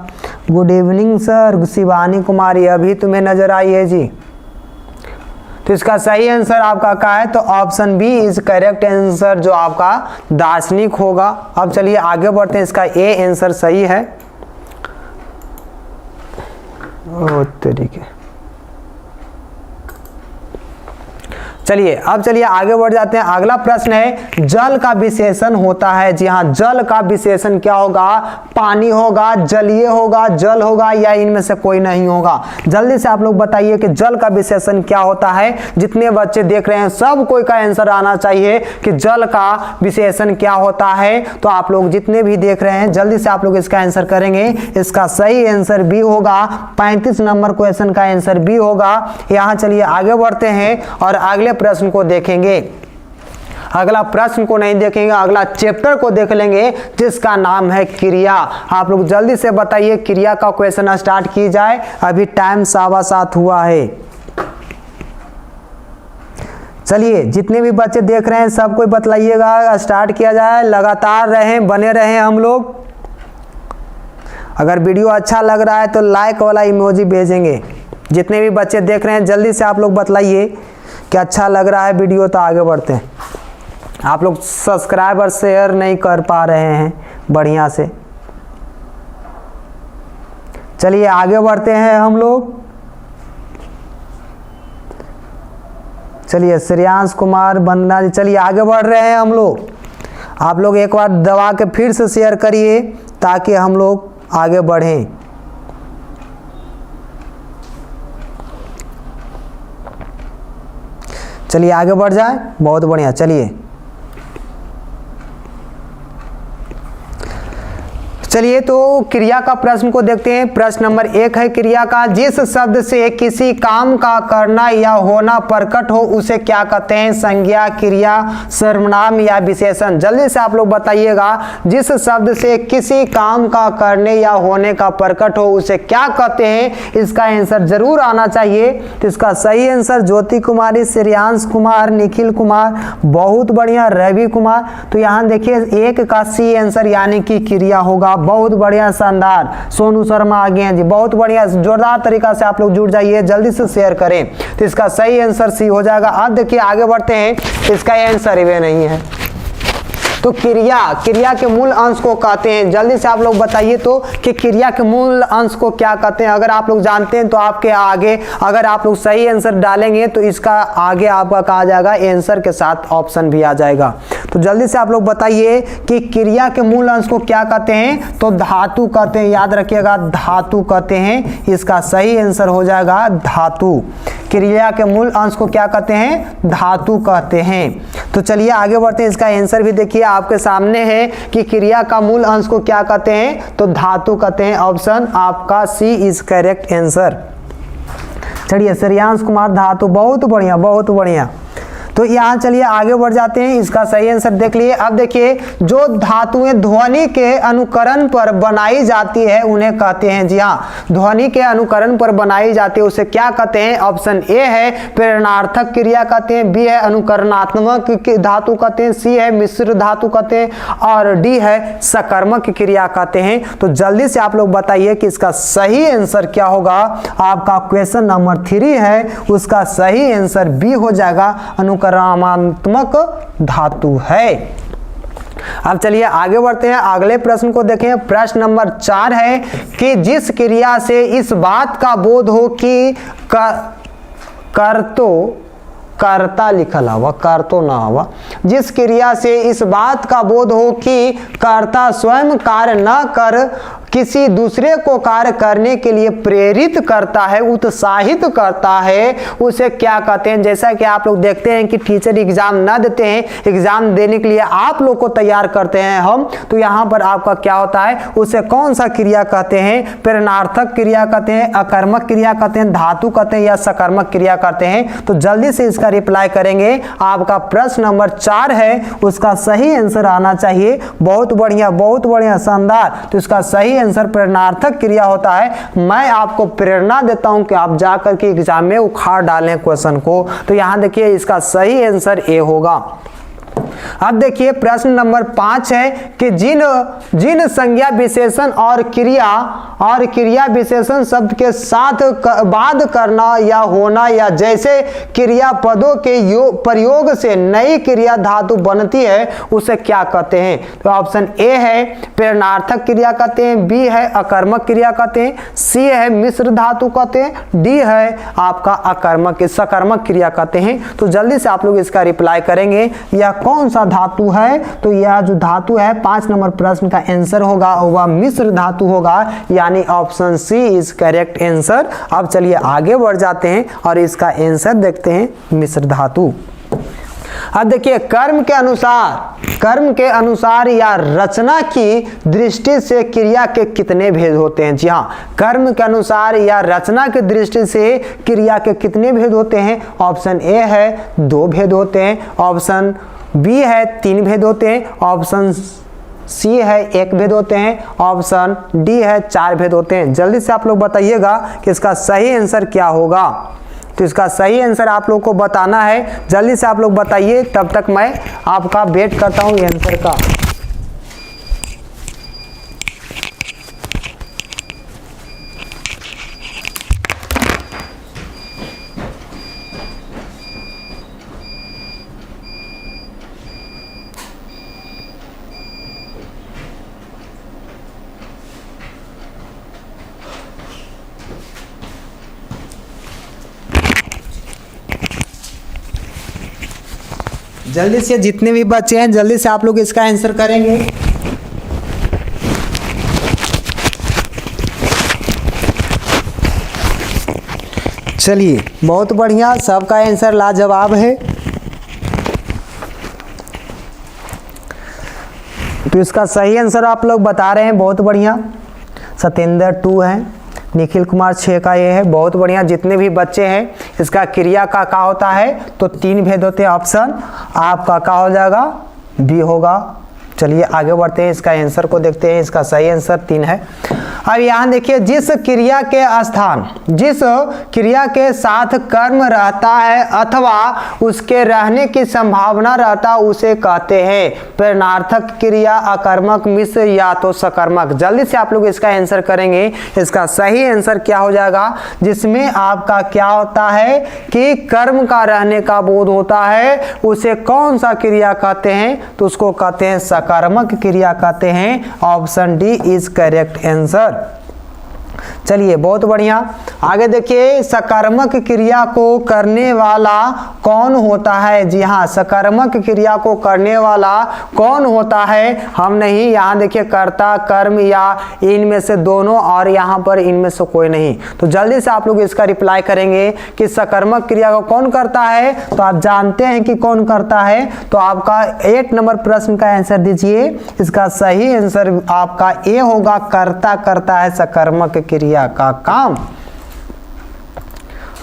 Good evening sir, Shivani Kumari, अभी तुम्हें नजर आई है जी। तो इसका सही आंसर आपका क्या है, तो option B is correct answer, जो आपका दार्शनिक होगा। अब चलिए आगे बढ़ते हैं। इसका ए आंसर सही है। ओ तरीके, चलिए अब चलिए आगे बढ़ जाते हैं। अगला प्रश्न है, जल का विशेषण होता है। जी हाँ, जल का विशेषण क्या होगा। पानी होगा, जलीय होगा, जल होगा या इनमें से कोई नहीं होगा। जल्दी से आप लोग बताइए कि जल का विशेषण क्या होता है। जितने बच्चे देख रहे हैं सब कोई का आंसर आना चाहिए कि जल का विशेषण क्या होता है। तो आप लोग जितने भी देख रहे हैं जल्दी से आप लोग इसका आंसर करेंगे। इसका सही आंसर बी होगा। 35 नंबर क्वेश्चन का आंसर बी होगा। यहाँ चलिए आगे बढ़ते हैं और अगले प्रश्न को देखेंगे। अगला प्रश्न को नहीं देखेंगे, अगला चैप्टर को देख लेंगे जिसका नाम है क्रिया। आप लोग जल्दी से बताइए क्रिया का क्वेश्चन स्टार्ट की जाए। अभी टाइम 7:15 हुआ है। चलिए जितने भी बच्चे देख रहे हैं सबको बतलाइएगा, स्टार्ट किया जाए। लगातार रहें, बने रहें हम लोग। अगर वीडियो अच्छा लग रहा है तो लाइक वाला इमोजी भेजेंगे। जितने भी बच्चे देख रहे हैं जल्दी से आप लोग बतलाइए कि अच्छा लग रहा है वीडियो। तो आगे बढ़ते हैं। आप लोग सब्सक्राइब और शेयर नहीं कर पा रहे हैं बढ़िया से। चलिए आगे बढ़ते हैं हम लोग। चलिए श्रेयांश कुमार, वंदना जी, चलिए आगे बढ़ रहे हैं हम लोग। आप लोग एक बार दबा के फिर से शेयर करिए ताकि हम लोग आगे बढ़ें। चलिए आगे बढ़ जाए, बहुत बढ़िया। चलिए तो क्रिया का प्रश्न को देखते हैं। प्रश्न नंबर 1 है क्रिया का, जिस शब्द से किसी काम का करना या होना प्रकट हो उसे क्या कहते हैं? संज्ञा, क्रिया, सर्वनाम या विशेषण? जल्दी से आप लोग बताइएगा। जिस शब्द से किसी काम का करने या होने का प्रकट हो उसे क्या कहते हैं? इसका आंसर जरूर आना चाहिए। तो इसका सही आंसर ज्योति कुमारी, श्रेयांश कुमार, निखिल कुमार, बहुत बढ़िया, रवि कुमार। तो यहाँ देखिए 1 का सी आंसर यानी कि क्रिया होगा। बहुत बढ़िया, शानदार। सोनू शर्मा आ गए हैं जी, बहुत बढ़िया, जोरदार तरीका से आप लोग जुड़ जाइए, जल्दी से शेयर करें। तो इसका सही आंसर सी हो जाएगा। अब देखिए आगे बढ़ते हैं, इसका आंसर वे नहीं है। तो क्रिया के मूल अंश को कहते हैं। जल्दी से आप लोग बताइए तो कि क्रिया के मूल अंश को क्या कहते हैं? अगर आप लोग जानते हैं तो आपके आगे अगर आप लोग सही आंसर डालेंगे तो इसका आगे आपका कहा जाएगा आंसर के साथ ऑप्शन भी आ जाएगा। तो जल्दी से आप लोग बताइए कि क्रिया के मूल अंश को क्या कहते हैं? तो धातु कहते हैं, याद रखिएगा, धातु कहते हैं। इसका सही आंसर हो जाएगा धातु। क्रिया के मूल अंश को क्या कहते हैं? धातु कहते हैं। तो चलिए आगे बढ़ते हैं। इसका आंसर भी देखिए आपके सामने है कि क्रिया का मूल अंश को क्या कहते हैं? तो धातु कहते हैं। ऑप्शन आपका सी इज करेक्ट आंसर। चलिए श्रेयांश कुमार, धातु, बहुत बढ़िया, बहुत बढ़िया। तो यहाँ चलिए आगे बढ़ जाते हैं। इसका सही आंसर देख लिए। अब देखिए जो धातुएं ध्वनि के अनुकरण पर बनाई जाती है उन्हें कहते हैं, जी हाँ, ध्वनि के अनुकरण पर बनाई जाती है उसे क्या कहते हैं? ऑप्शन ए है प्रेरणार्थक क्रिया कहते हैं, बी है अनुकरणात्मक धातु कहते हैं, सी है मिश्र धातु कहते हैं और डी है सकर्मक क्रिया कहते हैं। तो जल्दी से आप लोग बताइए कि इसका सही आंसर क्या होगा। आपका क्वेश्चन नंबर 3 है, उसका सही आंसर बी हो जाएगा, अनुकरणात्मक धातु है। अब चलिए आगे बढ़ते हैं, अगले प्रश्न को देखें। प्रश्न नंबर 4 है कि जिस क्रिया से इस बात का बोध हो कि कर्ता लिखल हवा, कर्तो ना हवा। जिस क्रिया से इस बात का बोध हो कि कर्ता स्वयं कार्य न कर किसी दूसरे को कार्य करने के लिए प्रेरित करता है, उत्साहित करता है, उसे क्या कहते हैं? जैसा कि आप लोग देखते हैं कि टीचर एग्जाम न देते हैं, एग्जाम देने के लिए आप लोग को तैयार करते हैं हम, तो यहाँ पर आपका क्या होता है? उसे कौन सा क्रिया कहते हैं? प्रेरणार्थक क्रिया कहते हैं, अकर्मक क्रिया कहते हैं, धातु कहते हैं या सकर्मक क्रिया कहते हैं? तो जल्दी से इसका रिप्लाई करेंगे। आपका प्रश्न नंबर 4 है, उसका सही आंसर आना चाहिए। बहुत बढ़िया, बहुत बढ़िया, शानदार। तो इसका सही आंसर प्रेरणार्थक क्रिया होता है। मैं आपको प्रेरणा देता हूं कि आप जाकर के एग्जाम में उखाड़ डालें क्वेश्चन को। तो यहां देखिए इसका सही आंसर ए होगा। अब देखिए प्रश्न नंबर 5 है कि जिन संज्ञा विशेषण और क्रिया विशेषण शब्द के साथ बाद करना या होना या जैसे क्रिया पदों के प्रयोग से नई क्रिया धातु बनती है उसे क्या कहते हैं? तो ऑप्शन ए है प्रेरणार्थक क्रिया कहते हैं, बी है अकर्मक क्रिया कहते हैं, सी है मिश्र धातु कहते हैं, डी है आपका सकर्मक क्रिया कहते हैं। तो जल्दी से आप लोग इसका रिप्लाई करेंगे। यह कौन सा धातु है? तो यह जो धातु है 5 नंबर प्रश्न का आंसर होगा वह मिश्र धातु होगा, यानी option C is correct answer. अब चलिए आगे बढ़ जाते हैं और इसका आंसर देखते हैं, मिश्र धातु। अब देखिए कर्म के अनुसार या रचना की दृष्टि से क्रिया के कितने भेद होते हैं? जी हाँ, कर्म के अनुसार या रचना की दृष्टि से क्रिया के कितने भेद होते हैं? ऑप्शन ए है 2 भेद होते हैं, ऑप्शन बी है 3 भेद होते हैं, ऑप्शन सी है 1 भेद होते हैं, ऑप्शन डी है 4 भेद होते हैं। जल्दी से आप लोग बताइएगा कि इसका सही आंसर क्या होगा। तो इसका सही आंसर आप लोग को बताना है, जल्दी से आप लोग बताइए, तब तक मैं आपका वेट करता हूं आंसर का। जल्दी से जितने भी बच्चे हैं जल्दी से आप लोग इसका आंसर करेंगे। चलिए बहुत बढ़िया, सबका आंसर लाजवाब है। तो इसका सही आंसर आप लोग बता रहे हैं, बहुत बढ़िया। सत्येंद्र 2 है, निखिल कुमार 6 का ये है, बहुत बढ़िया। जितने भी बच्चे हैं इसका क्रिया का होता है तो 3 भेद होते हैं। ऑप्शन आपका का हो जाएगा, बी होगा। चलिए आगे बढ़ते हैं, इसका आंसर को देखते हैं। इसका सही आंसर 3 है। अब यहाँ देखिए, जिस क्रिया के स्थान, जिस क्रिया के साथ कर्म रहता है अथवा उसके रहने की संभावना रहता है उसे कहते हैं प्रेरणार्थक क्रिया, अकर्मक, मिश्र या तो सकर्मक। जल्दी से आप लोग इसका आंसर करेंगे। इसका सही आंसर क्या हो जाएगा, जिसमें आपका क्या होता है कि कर्म का रहने का बोध होता है, उसे कौन सा क्रिया कहते हैं, तो उसको कहते हैं सकर्मक क्रिया कहते हैं। Option D is correct answer. चलिए बहुत बढ़िया, आगे देखिए, सकर्मक क्रिया को करने वाला कौन होता है। जी हाँ, सकर्मक क्रिया को करने वाला कौन होता है, हम नहीं। यहाँ देखिए, कर्ता, कर्म या इनमें से दोनों, और यहाँ पर इनमें से कोई नहीं। तो जल्दी से आप लोग इसका रिप्लाई करेंगे कि सकर्मक क्रिया को कौन करता है। तो आप जानते हैं कि कौन करता है, तो आपका 8 नंबर प्रश्न का आंसर दीजिए। इसका सही आंसर आपका ए होगा, कर्ता करता है सकर्मक क्रिया का काम।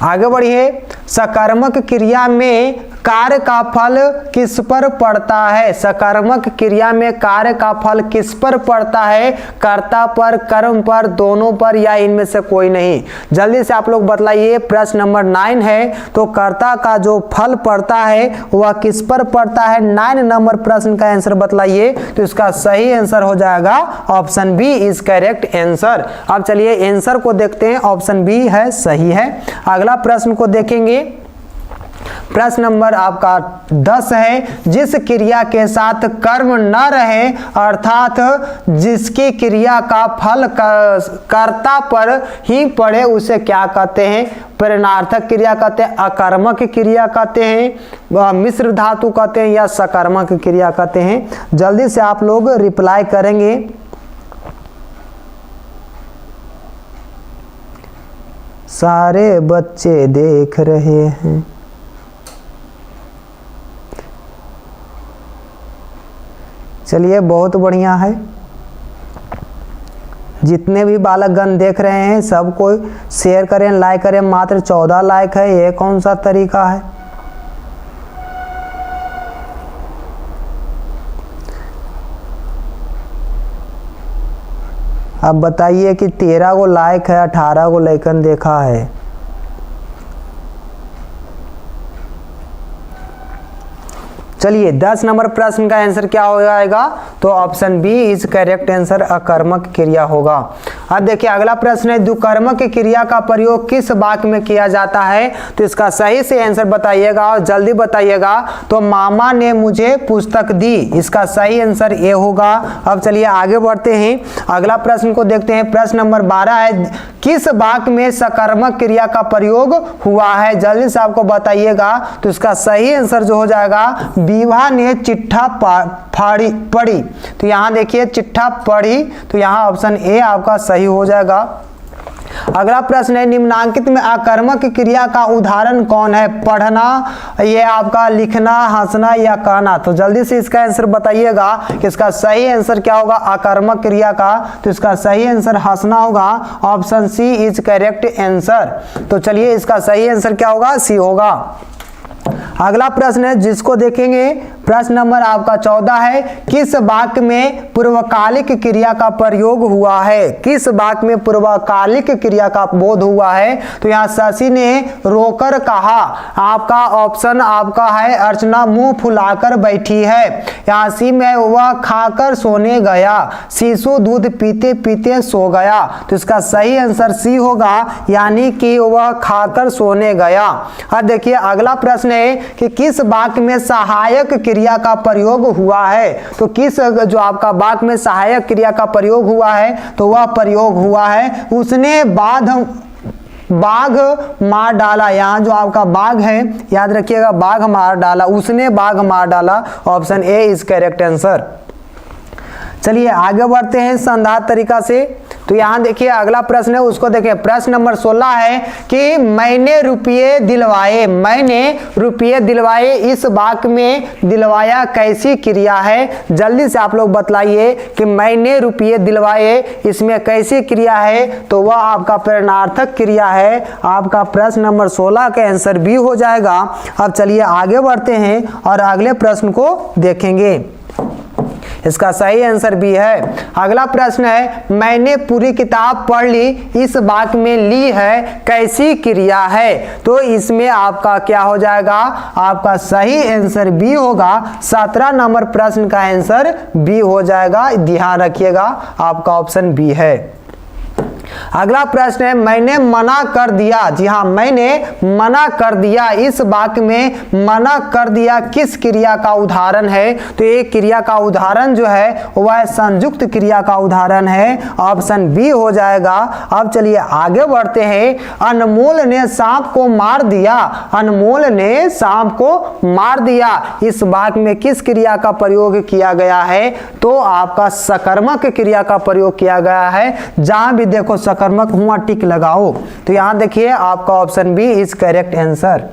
आगे बढ़िए, सकर्मक क्रिया में कार्य का फल किस पर पड़ता है। सकर्मक क्रिया में कार्य का फल किस पर पड़ता है, कर्ता पर, कर्म पर, दोनों पर, या इनमें से कोई नहीं। जल्दी से आप लोग बतलाइए। प्रश्न नंबर 9 है, तो कर्ता का जो फल पड़ता है वह किस पर पड़ता है। 9 नंबर प्रश्न का आंसर बतलाइए। तो इसका सही आंसर हो जाएगा option B is correct answer. अब चलिए आंसर को देखते हैं, ऑप्शन बी है सही है। अगला प्रश्न को देखेंगे, प्रश्न नंबर आपका 10 है, जिस क्रिया के साथ कर्म न रहे अर्थात जिसकी क्रिया का फल कर्ता पर ही पड़े उसे क्या कहते हैं। प्रेरणार्थक क्रिया कहते हैं, अकर्मक क्रिया कहते हैं, मिश्र धातु कहते हैं, या सकर्मक क्रिया कहते हैं। जल्दी से आप लोग रिप्लाई करेंगे। सारे बच्चे देख रहे हैं। चलिए बहुत बढ़िया है, जितने भी बालकगण देख रहे हैं सबको शेयर करें, लाइक करें। मात्र 14 लाइक है, ये कौन सा तरीका है। अब बताइए कि 13 को लाइक है, 18 को लाइकन देखा है। चलिए 10 नंबर प्रश्न का आंसर क्या हो जाएगा, तो option B is correct answer, अकर्मक क्रिया होगा। अब देखिए अगला प्रश्न है, दुकर्मक क्रिया का प्रयोग किस वाक्य में किया जाता है। तो इसका सही से आंसर बताइएगा और जल्दी बताइएगा। तो मामा ने मुझे पुस्तक दी, इसका सही आंसर ए होगा। अब चलिए आगे बढ़ते हैं, अगला प्रश्न को देखते हैं। प्रश्न नंबर 12 है, किस वाक्य में सकर्मक क्रिया का प्रयोग हुआ है। जल्दी से आपको बताइएगा। तो इसका सही आंसर जो हो जाएगा, विभा ने चिट्ठा पढ़ी। तो यहाँ देखिए चिट्ठा पढ़ी, तो यहाँ ऑप्शन ए आपका सही हो जाएगा। अगला प्रश्न है, निम्नांकित में आकर्मक क्रिया का उदाहरण कौन है। पढ़ना, ये आपका लिखना, हंसना या कहना। तो जल्दी से इसका आंसर बताइएगा कि इसका सही आंसर क्या होगा आकर्मक क्रिया का। तो इसका सही आंसर हंसना होगा। Option C is correct answer. तो चलिए इसका सही आंसर क्या होगा, सी होगा। अगला प्रश्न है जिसको देखेंगे, प्रश्न नंबर आपका 14 है, किस वाक्य में पूर्वकालिक क्रिया का प्रयोग हुआ है। किस वाक्य में पूर्वकालिक क्रिया का बोध हुआ है। तो यहाँ शशि ने रोकर कहा, आपका ऑप्शन आपका है अर्चना मुंह फुलाकर बैठी है। यहाँ सी में वह खाकर सोने गया, शिशु दूध पीते पीते सो गया। तो इसका सही आंसर सी होगा, यानी कि वह खाकर सोने गया। अब देखिए अगला प्रश्न है कि किस वाक्य में सहायक क्रिया का प्रयोग हुआ है। तो किस जो आपका वाक्य में सहायक क्रिया का प्रयोग हुआ है, तो वह प्रयोग हुआ है उसने बाघ मार डाला। यहाँ जो आपका बाघ है याद रखिएगा, बाघ मार डाला, उसने बाघ मार डाला। Option A is correct answer. चलिए आगे बढ़ते हैं शानदार तरीका से। तो यहाँ देखिए अगला प्रश्न है, उसको देखिए। प्रश्न नंबर 16 है कि मैंने रुपये दिलवाए, मैंने रुपये दिलवाए, इस वाक्य में दिलवाया कैसी क्रिया है? जल्दी से आप लोग बतलाइए कि मैंने रुपये दिलवाए इसमें कैसी क्रिया है? तो वह आपका प्रेरणार्थक क्रिया है। आपका प्रश्न नंबर 16 का आंसर बी हो जाएगा। अब चलिए आगे बढ़ते हैं और अगले प्रश्न को देखेंगे। इसका सही आंसर बी है। अगला प्रश्न है, मैंने पूरी किताब पढ़ ली, इस वाक्य में ली है कैसी क्रिया है? तो इसमें आपका क्या हो जाएगा? आपका सही आंसर बी होगा। 17 नंबर प्रश्न का आंसर बी हो जाएगा। ध्यान रखिएगा, आपका ऑप्शन बी है। अगला प्रश्न है, मैंने मना कर दिया। जी हाँ, मैंने मना कर दिया, इस वाक्य में मना कर दिया किस क्रिया का उदाहरण है? तो ये क्रिया का उदाहरण जो है वह संयुक्त क्रिया का उदाहरण है। ऑप्शन बी हो जाएगा। अब चलिए आगे बढ़ते हैं। अनमोल ने सांप को मार दिया, अनमोल ने सांप को मार दिया, इस वाक्य में किस क्रिया का प्रयोग किया गया है? तो आपका सकर्मक क्रिया का प्रयोग किया गया है। जहां भी देखो सकर्मक हुआ टिक लगाओ। तो यहां देखिए आपका option B is correct answer.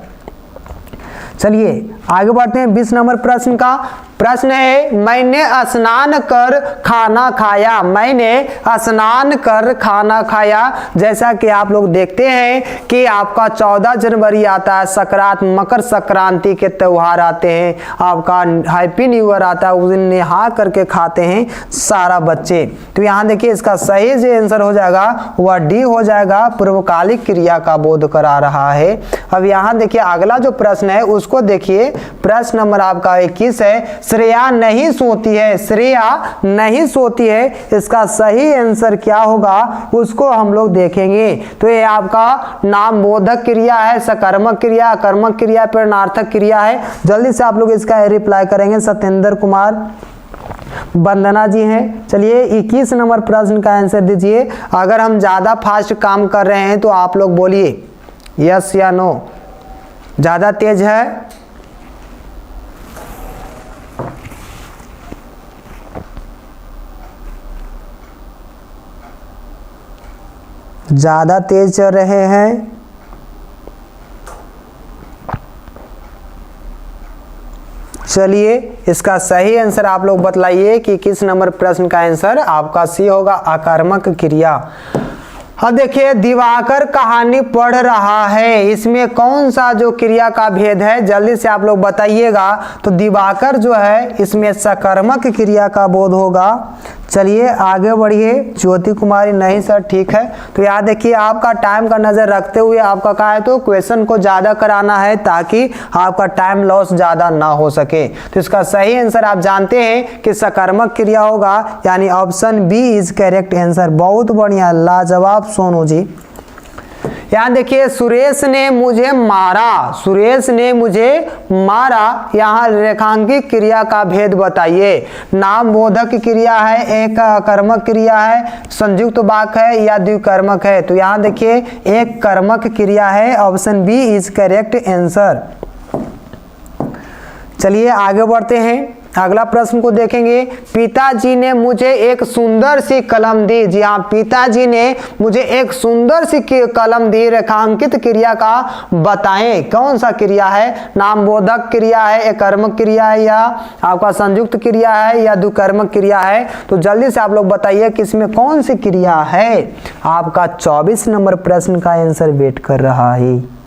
चलिए आगे बढ़ते हैं 20 नंबर प्रश्न का। प्रश्न है, मैंने स्नान कर खाना खाया, मैंने स्नान कर खाना खाया। जैसा कि आप लोग देखते हैं कि आपका 14 जनवरी आता है, संक्रांत, मकर संक्रांति के त्यौहार आते हैं, आपका हैप्पी न्यू ईयर आता है, उस दिन नहा करके खाते हैं सारा बच्चे। तो यहाँ देखिए इसका सही जो आंसर हो जाएगा वह डी हो जाएगा, पूर्वकालिक क्रिया का बोध करा रहा है। अब यहाँ देखिए अगला जो प्रश्न है उसको देखिए। प्रश्न नंबर आपका 21 है, श्रेया नहीं सोती है, श्रेया नहीं सोती है, इसका सही आंसर क्या होगा उसको हम लोग देखेंगे। तो ये आपका नाम बोधक क्रिया है, सकर्मक क्रिया, कर्मक क्रिया, प्रेरणार्थक क्रिया है। जल्दी से आप लोग इसका रिप्लाई करेंगे। सत्येंद्र कुमार, वंदना जी हैं। चलिए 21 नंबर प्रश्न का आंसर दीजिए। अगर हम ज्यादा फास्ट काम कर रहे हैं तो आप लोग बोलिए यस या नो। ज्यादा तेज है? ज्यादा तेज चल रहे हैं? चलिए इसका सही आंसर आप लोग बतलाइए कि किस नंबर प्रश्न का आंसर आपका सी होगा, आकर्मक क्रिया। अब देखिए दिवाकर कहानी पढ़ रहा है, इसमें कौन सा जो क्रिया का भेद है जल्दी से आप लोग बताइएगा। तो दिवाकर जो है इसमें सकर्मक क्रिया का बोध होगा। चलिए आगे बढ़िए। ज्योति कुमारी, नहीं सर ठीक है। तो याद देखिए आपका टाइम का नजर रखते हुए आपका कहा है तो क्वेश्चन को ज्यादा कराना है ताकि आपका टाइम लॉस ज्यादा ना हो सके। तो इसका सही आंसर आप जानते हैं कि सकर्मक क्रिया होगा, यानी option B is correct answer. बहुत बढ़िया, लाजवाब सोनू जी। यहाँ देखिए सुरेश ने मुझे मारा, सुरेश ने मुझे मारा, यहाँ रेखांकित क्रिया का भेद बताइए। नाम बोधक क्रिया है, एक कर्मक क्रिया है, संयुक्त वाक्य है या द्विकर्मक है? तो यहाँ देखिए एक कर्मक क्रिया है। Option B is correct answer. चलिए आगे बढ़ते हैं, अगला प्रश्न को देखेंगे। पिताजी ने मुझे एक सुंदर सी कलम दी। जी हाँ, पिताजी ने मुझे एक सुंदर सी कलम दी। रेखांकित क्रिया का बताएं कौन सा क्रिया है? नाम बोधक क्रिया है, एक कर्मक क्रिया है या आपका संयुक्त क्रिया है या द्विकर्मक क्रिया है? तो जल्दी से आप लोग बताइए कि इसमें कौन सी क्रिया है। आपका 24 नंबर प्रश्न का आंसर वेट कर रहा है।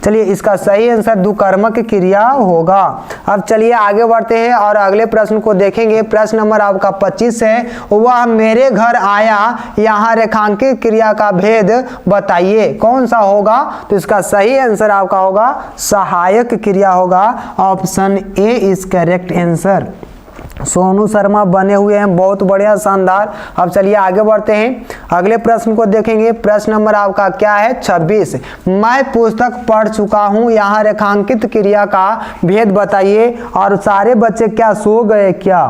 चलिए इसका सही आंसर द्विकर्मक क्रिया होगा। अब चलिए आगे बढ़ते हैं और अगले प्रश्न को देखेंगे। प्रश्न नंबर आपका 25 है, वह मेरे घर आया, यहाँ रेखांकित क्रिया का भेद बताइए कौन सा होगा? तो इसका सही आंसर आपका होगा सहायक क्रिया होगा। Option A is correct answer. Sonu Sharma बने हुए हैं, बहुत बढ़िया, शानदार। अब चलिए आगे बढ़ते हैं, अगले प्रश्न को देखेंगे। प्रश्न नंबर आपका क्या है? 26। मैं पुस्तक पढ़ चुका हूं, यहाँ रेखांकित क्रिया का भेद बताइए। और सारे बच्चे क्या सो गए क्या?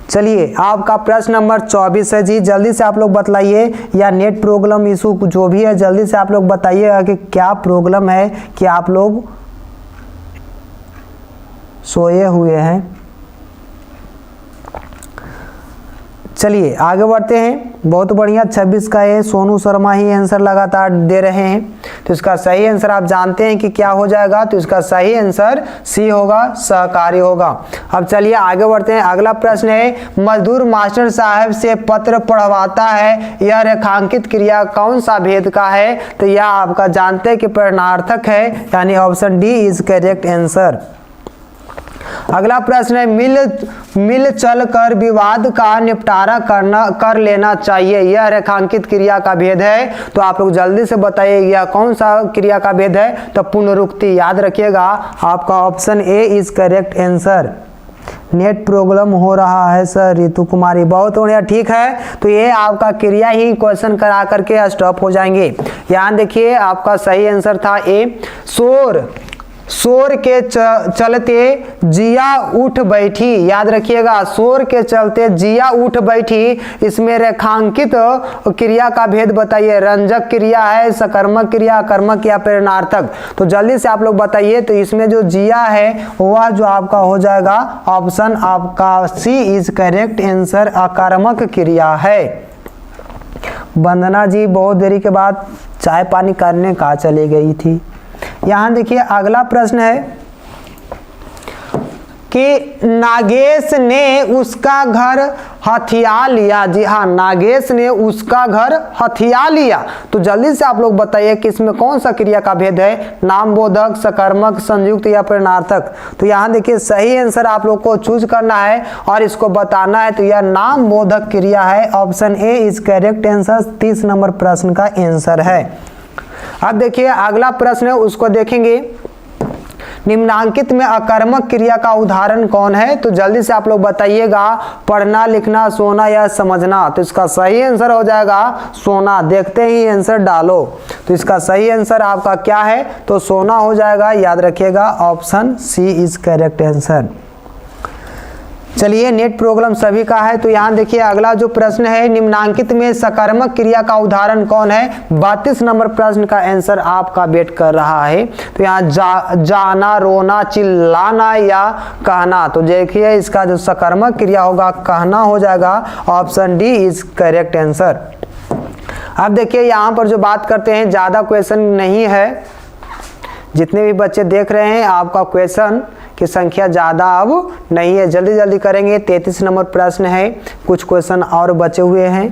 चलिए आपका प्रश्न नंबर 24 है जी। जल्दी से आप लोग बतलाइए, या नेट प्रॉब्लम इशू जो भी है जल्दी से आप लोग बताइएगा कि क्या प्रॉब्लम है कि आप लोग सोए हुए हैं। चलिए आगे बढ़ते हैं। बहुत बढ़िया, 26 का ये सोनू शर्मा ही आंसर लगातार दे रहे हैं। तो इसका सही आंसर आप जानते हैं कि क्या हो जाएगा, तो इसका सही आंसर सी होगा, सहकारी होगा। अब चलिए आगे बढ़ते हैं। अगला प्रश्न है, मजदूर मास्टर साहब से पत्र पढ़वाता है, यह रेखांकित क्रिया कौन सा भेद का है? तो यह आपका जानते हैं कि प्रेरणार्थक है, यानी option D is correct answer. अगला प्रश्न है, मिल चल कर विवाद का निपटारा कर लेना चाहिए, यह रेखांकित क्रिया का भेद है। तो आप लोग जल्दी से बताइए यह कौन सा क्रिया का भेद है? तो पुनरुक्ति। याद रखिएगा आपका option A is correct answer. Net problem हो रहा है सर, रितु कुमारी, बहुत बढ़िया, ठीक है। तो ये आपका क्रिया ही क्वेश्चन करा करके स्टॉप हो जाएंगे। यहाँ देखिए आपका सही आंसर था ए, शोर के चलते जिया उठ बैठी। याद रखिएगा, शोर के चलते जिया उठ बैठी, इसमें रेखांकित क्रिया का भेद बताइए। रंजक क्रिया है, सकर्मक क्रिया, कर्मक या प्रेरणार्थक? तो जल्दी से आप लोग बताइए। तो इसमें जो जिया है वह जो आपका हो जाएगा ऑप्शन आपका सी इज करेक्ट आंसर, अकर्मक क्रिया है। वंदना जी बहुत देरी के बाद चाय पानी करने कहाँ चली गई थी। यहां देखिए अगला प्रश्न है कि नागेश ने उसका घर हथिया लिया। जी हाँ, नागेश ने उसका घर हथिया लिया। तो जल्दी से आप लोग बताइए कि इसमें कौन सा क्रिया का भेद है, नामबोधक, सकर्मक, संयुक्त या प्रेरणार्थक? तो यहाँ देखिए सही आंसर आप लोग को चूज करना है और इसको बताना है। तो यह नामबोधक क्रिया है, option A is correct answer, 30 number प्रश्न का आंसर है। अब देखिए अगला प्रश्न है, उसको देखेंगे। निम्नांकित में अकर्मक क्रिया का उदाहरण कौन है? तो जल्दी से आप लोग बताइएगा, पढ़ना, लिखना, सोना या समझना? तो इसका सही आंसर हो जाएगा सोना। देखते ही आंसर डालो। तो इसका सही आंसर आपका क्या है? तो सोना हो जाएगा। याद रखिएगा option C is correct answer. चलिए नेट प्रॉब्लम सभी का है। तो यहाँ देखिए अगला जो प्रश्न है, निम्नांकित में सकर्मक क्रिया का उदाहरण कौन है? 32 नंबर प्रश्न का आंसर आपका वेट कर रहा है। तो यहाँ जाना, रोना, चिल्लाना या कहना? तो देखिए इसका जो सकर्मक क्रिया होगा कहना हो जाएगा, option D is correct answer. अब देखिए यहाँ पर जो बात करते हैं, ज्यादा क्वेश्चन नहीं है, जितने भी बच्चे देख रहे हैं आपका क्वेश्चन की संख्या ज़्यादा अब नहीं है, जल्दी जल्दी करेंगे। 33 नंबर प्रश्न है, कुछ क्वेश्चन और बचे हुए हैं।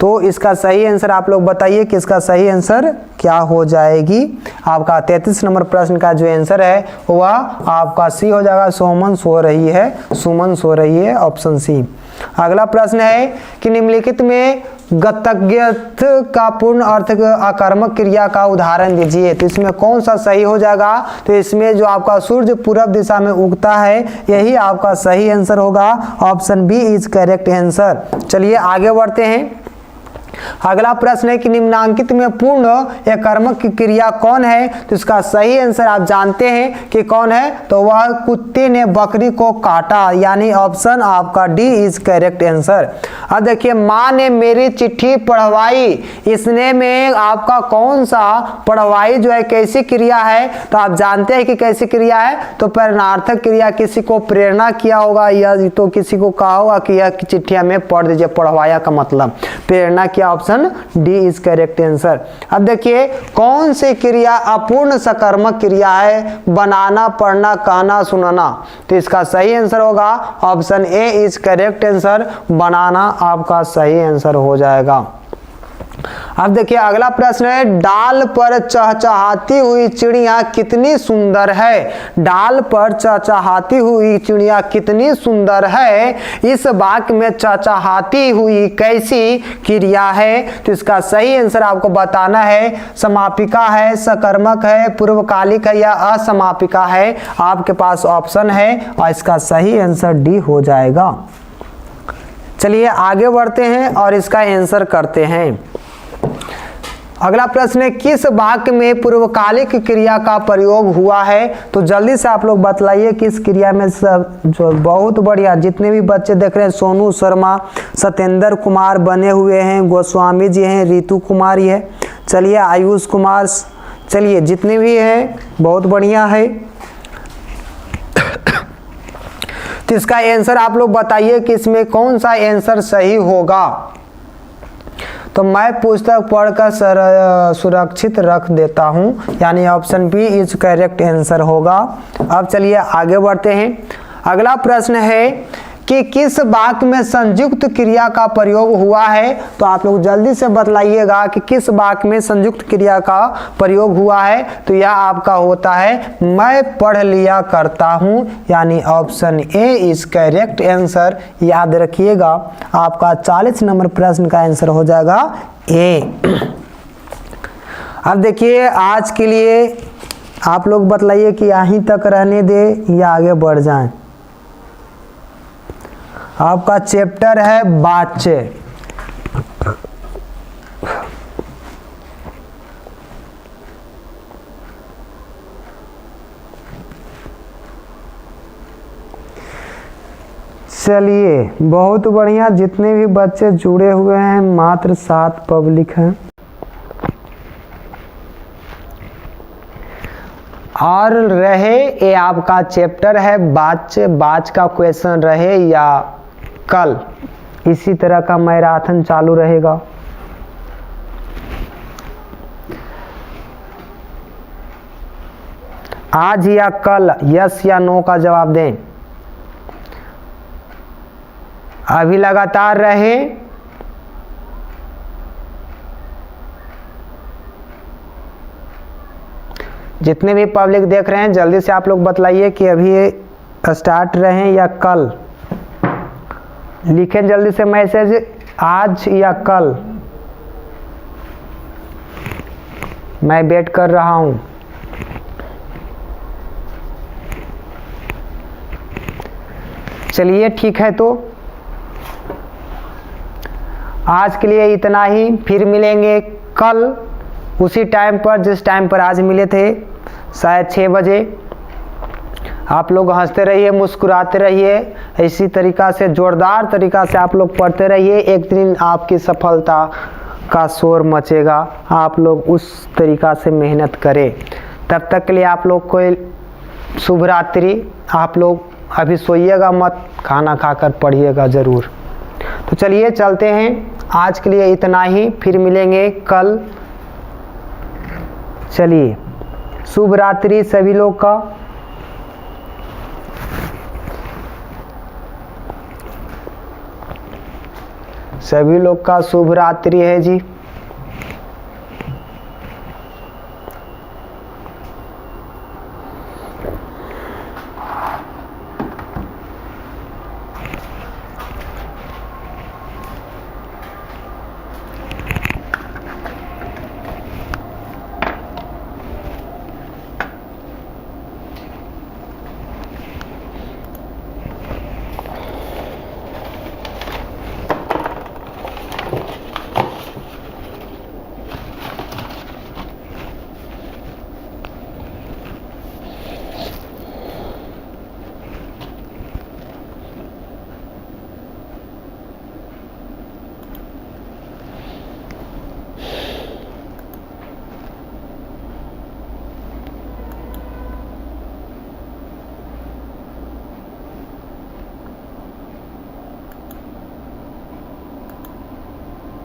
तो इसका सही आंसर आप लोग बताइए कि इसका सही आंसर क्या हो जाएगी। आपका 33 नंबर प्रश्न का जो आंसर है वह आपका सी हो जाएगा, सुमन सो रही है, सुमन सो रही है, ऑप्शन सी। अगला प्रश्न है कि निम्नलिखित में गतज्ञथ का पूर्ण अर्थ अकर्मक क्रिया का उदाहरण दीजिए। तो इसमें कौन सा सही हो जाएगा? तो इसमें जो आपका सूर्य पूर्व दिशा में उगता है यही आपका सही आंसर होगा, option B is correct answer. चलिए आगे बढ़ते हैं। अगला प्रश्न है कि निम्नांकित में पूर्ण अकर्मक की क्रिया कौन है? तो इसका सही आंसर आप जानते हैं कि कौन है, तो वह कुत्ते ने बकरी को काटा, यानी ऑप्शन आपका डी इज करेक्ट आंसर। अब देखिए, माँ ने मेरी चिट्ठी पढ़वाई, इसने में आपका कौन सा पढ़वाई जो है कैसी क्रिया है? तो आप जानते हैं कि कैसी क्रिया है, तो प्रेरणार्थक क्रिया, किसी को प्रेरणा किया होगा या तो किसी को कहा होगा कि यह चिट्ठी हमें पढ़ दीजिए, पढ़वाया का मतलब प्रेरणा किया, option D is correct answer. अब देखिए कौन सी क्रिया अपूर्ण सकर्मक क्रिया है? बनाना, पढ़ना, कहना, सुनना? तो इसका सही आंसर होगा option A is correct answer, बनाना आपका सही आंसर हो जाएगा। अब देखिए अगला प्रश्न है, डाल पर चहचहाती हुई चिड़िया कितनी सुंदर है? डाल पर चहचहाती हुई चिड़िया कितनी सुंदर है, इस वाक्य में चहचहाती हुई कैसी क्रिया है? तो इसका सही आंसर आपको बताना है, समापिका है, सकर्मक है, पूर्वकालिक है या असमापिका है? आपके पास ऑप्शन है और इसका सही आंसर डी हो जाएगा। चलिए आगे बढ़ते हैं और इसका आंसर करते हैं। अगला प्रश्न है, किस वाक्य में पूर्वकालिक क्रिया का प्रयोग हुआ है? तो जल्दी से आप लोग बतलाइए किस क्रिया में। सब जो बहुत बढ़िया, जितने भी बच्चे देख रहे हैं, सोनू शर्मा, सत्येंद्र कुमार बने हुए हैं, गोस्वामी जी हैं, रितु कुमारी है, चलिए आयुष कुमार, चलिए जितने भी हैं बहुत बढ़िया है। तो इसका आंसर आप लोग बताइए कि इसमें कौन सा आंसर सही होगा। तो मैं पुस्तक पढ़कर सुरक्षित रख देता हूं, यानी option B is correct answer होगा। अब चलिए आगे बढ़ते हैं। अगला प्रश्न है कि किस वाक्य में संयुक्त क्रिया का प्रयोग हुआ है। तो आप लोग जल्दी से बतलाइएगा कि किस वाक्य में संयुक्त क्रिया का प्रयोग हुआ है। तो यह आपका होता है मैं पढ़ लिया करता हूं, यानी option A is correct answer. याद रखिएगा आपका 40 नंबर प्रश्न का आंसर हो जाएगा ए। अब देखिए आज के लिए आप लोग बतलाइए कि यहीं तक रहने दे या आगे बढ़ जाएं। आपका चैप्टर है वाच्य। चलिए बहुत बढ़िया, जितने भी बच्चे जुड़े हुए हैं मात्र 7 पब्लिक हैं। और रहे ये आपका चैप्टर है वाच्य, वाच्य का क्वेश्चन रहे या कल इसी तरह का मैराथन चालू रहेगा। आज या कल यस या नो का जवाब दें। अभी लगातार रहे। जितने भी पब्लिक देख रहे हैं जल्दी से आप लोग बतलाइए कि अभी स्टार्ट रहें या कल। लिखें जल्दी से मैसेज, आज या कल। मैं वेट कर रहा हूं। चलिए ठीक है, तो आज के लिए इतना ही। फिर मिलेंगे कल उसी टाइम पर जिस टाइम पर आज मिले थे, शायद 6 बजे। आप लोग हंसते रहिए, मुस्कुराते रहिए, इसी तरीक़ा से जोरदार तरीक़ा से आप लोग पढ़ते रहिए। एक दिन आपकी सफलता का शोर मचेगा। आप लोग उस तरीक़ा से मेहनत करें। तब तक के लिए आप लोग को शुभ रात्रि। आप लोग अभी सोइएगा मत, खाना खाकर पढ़िएगा ज़रूर। तो चलिए चलते हैं, आज के लिए इतना ही। फिर मिलेंगे कल। चलिए शुभ रात्रि सभी लोग का। सभी लोग का शुभ रात्रि है जी।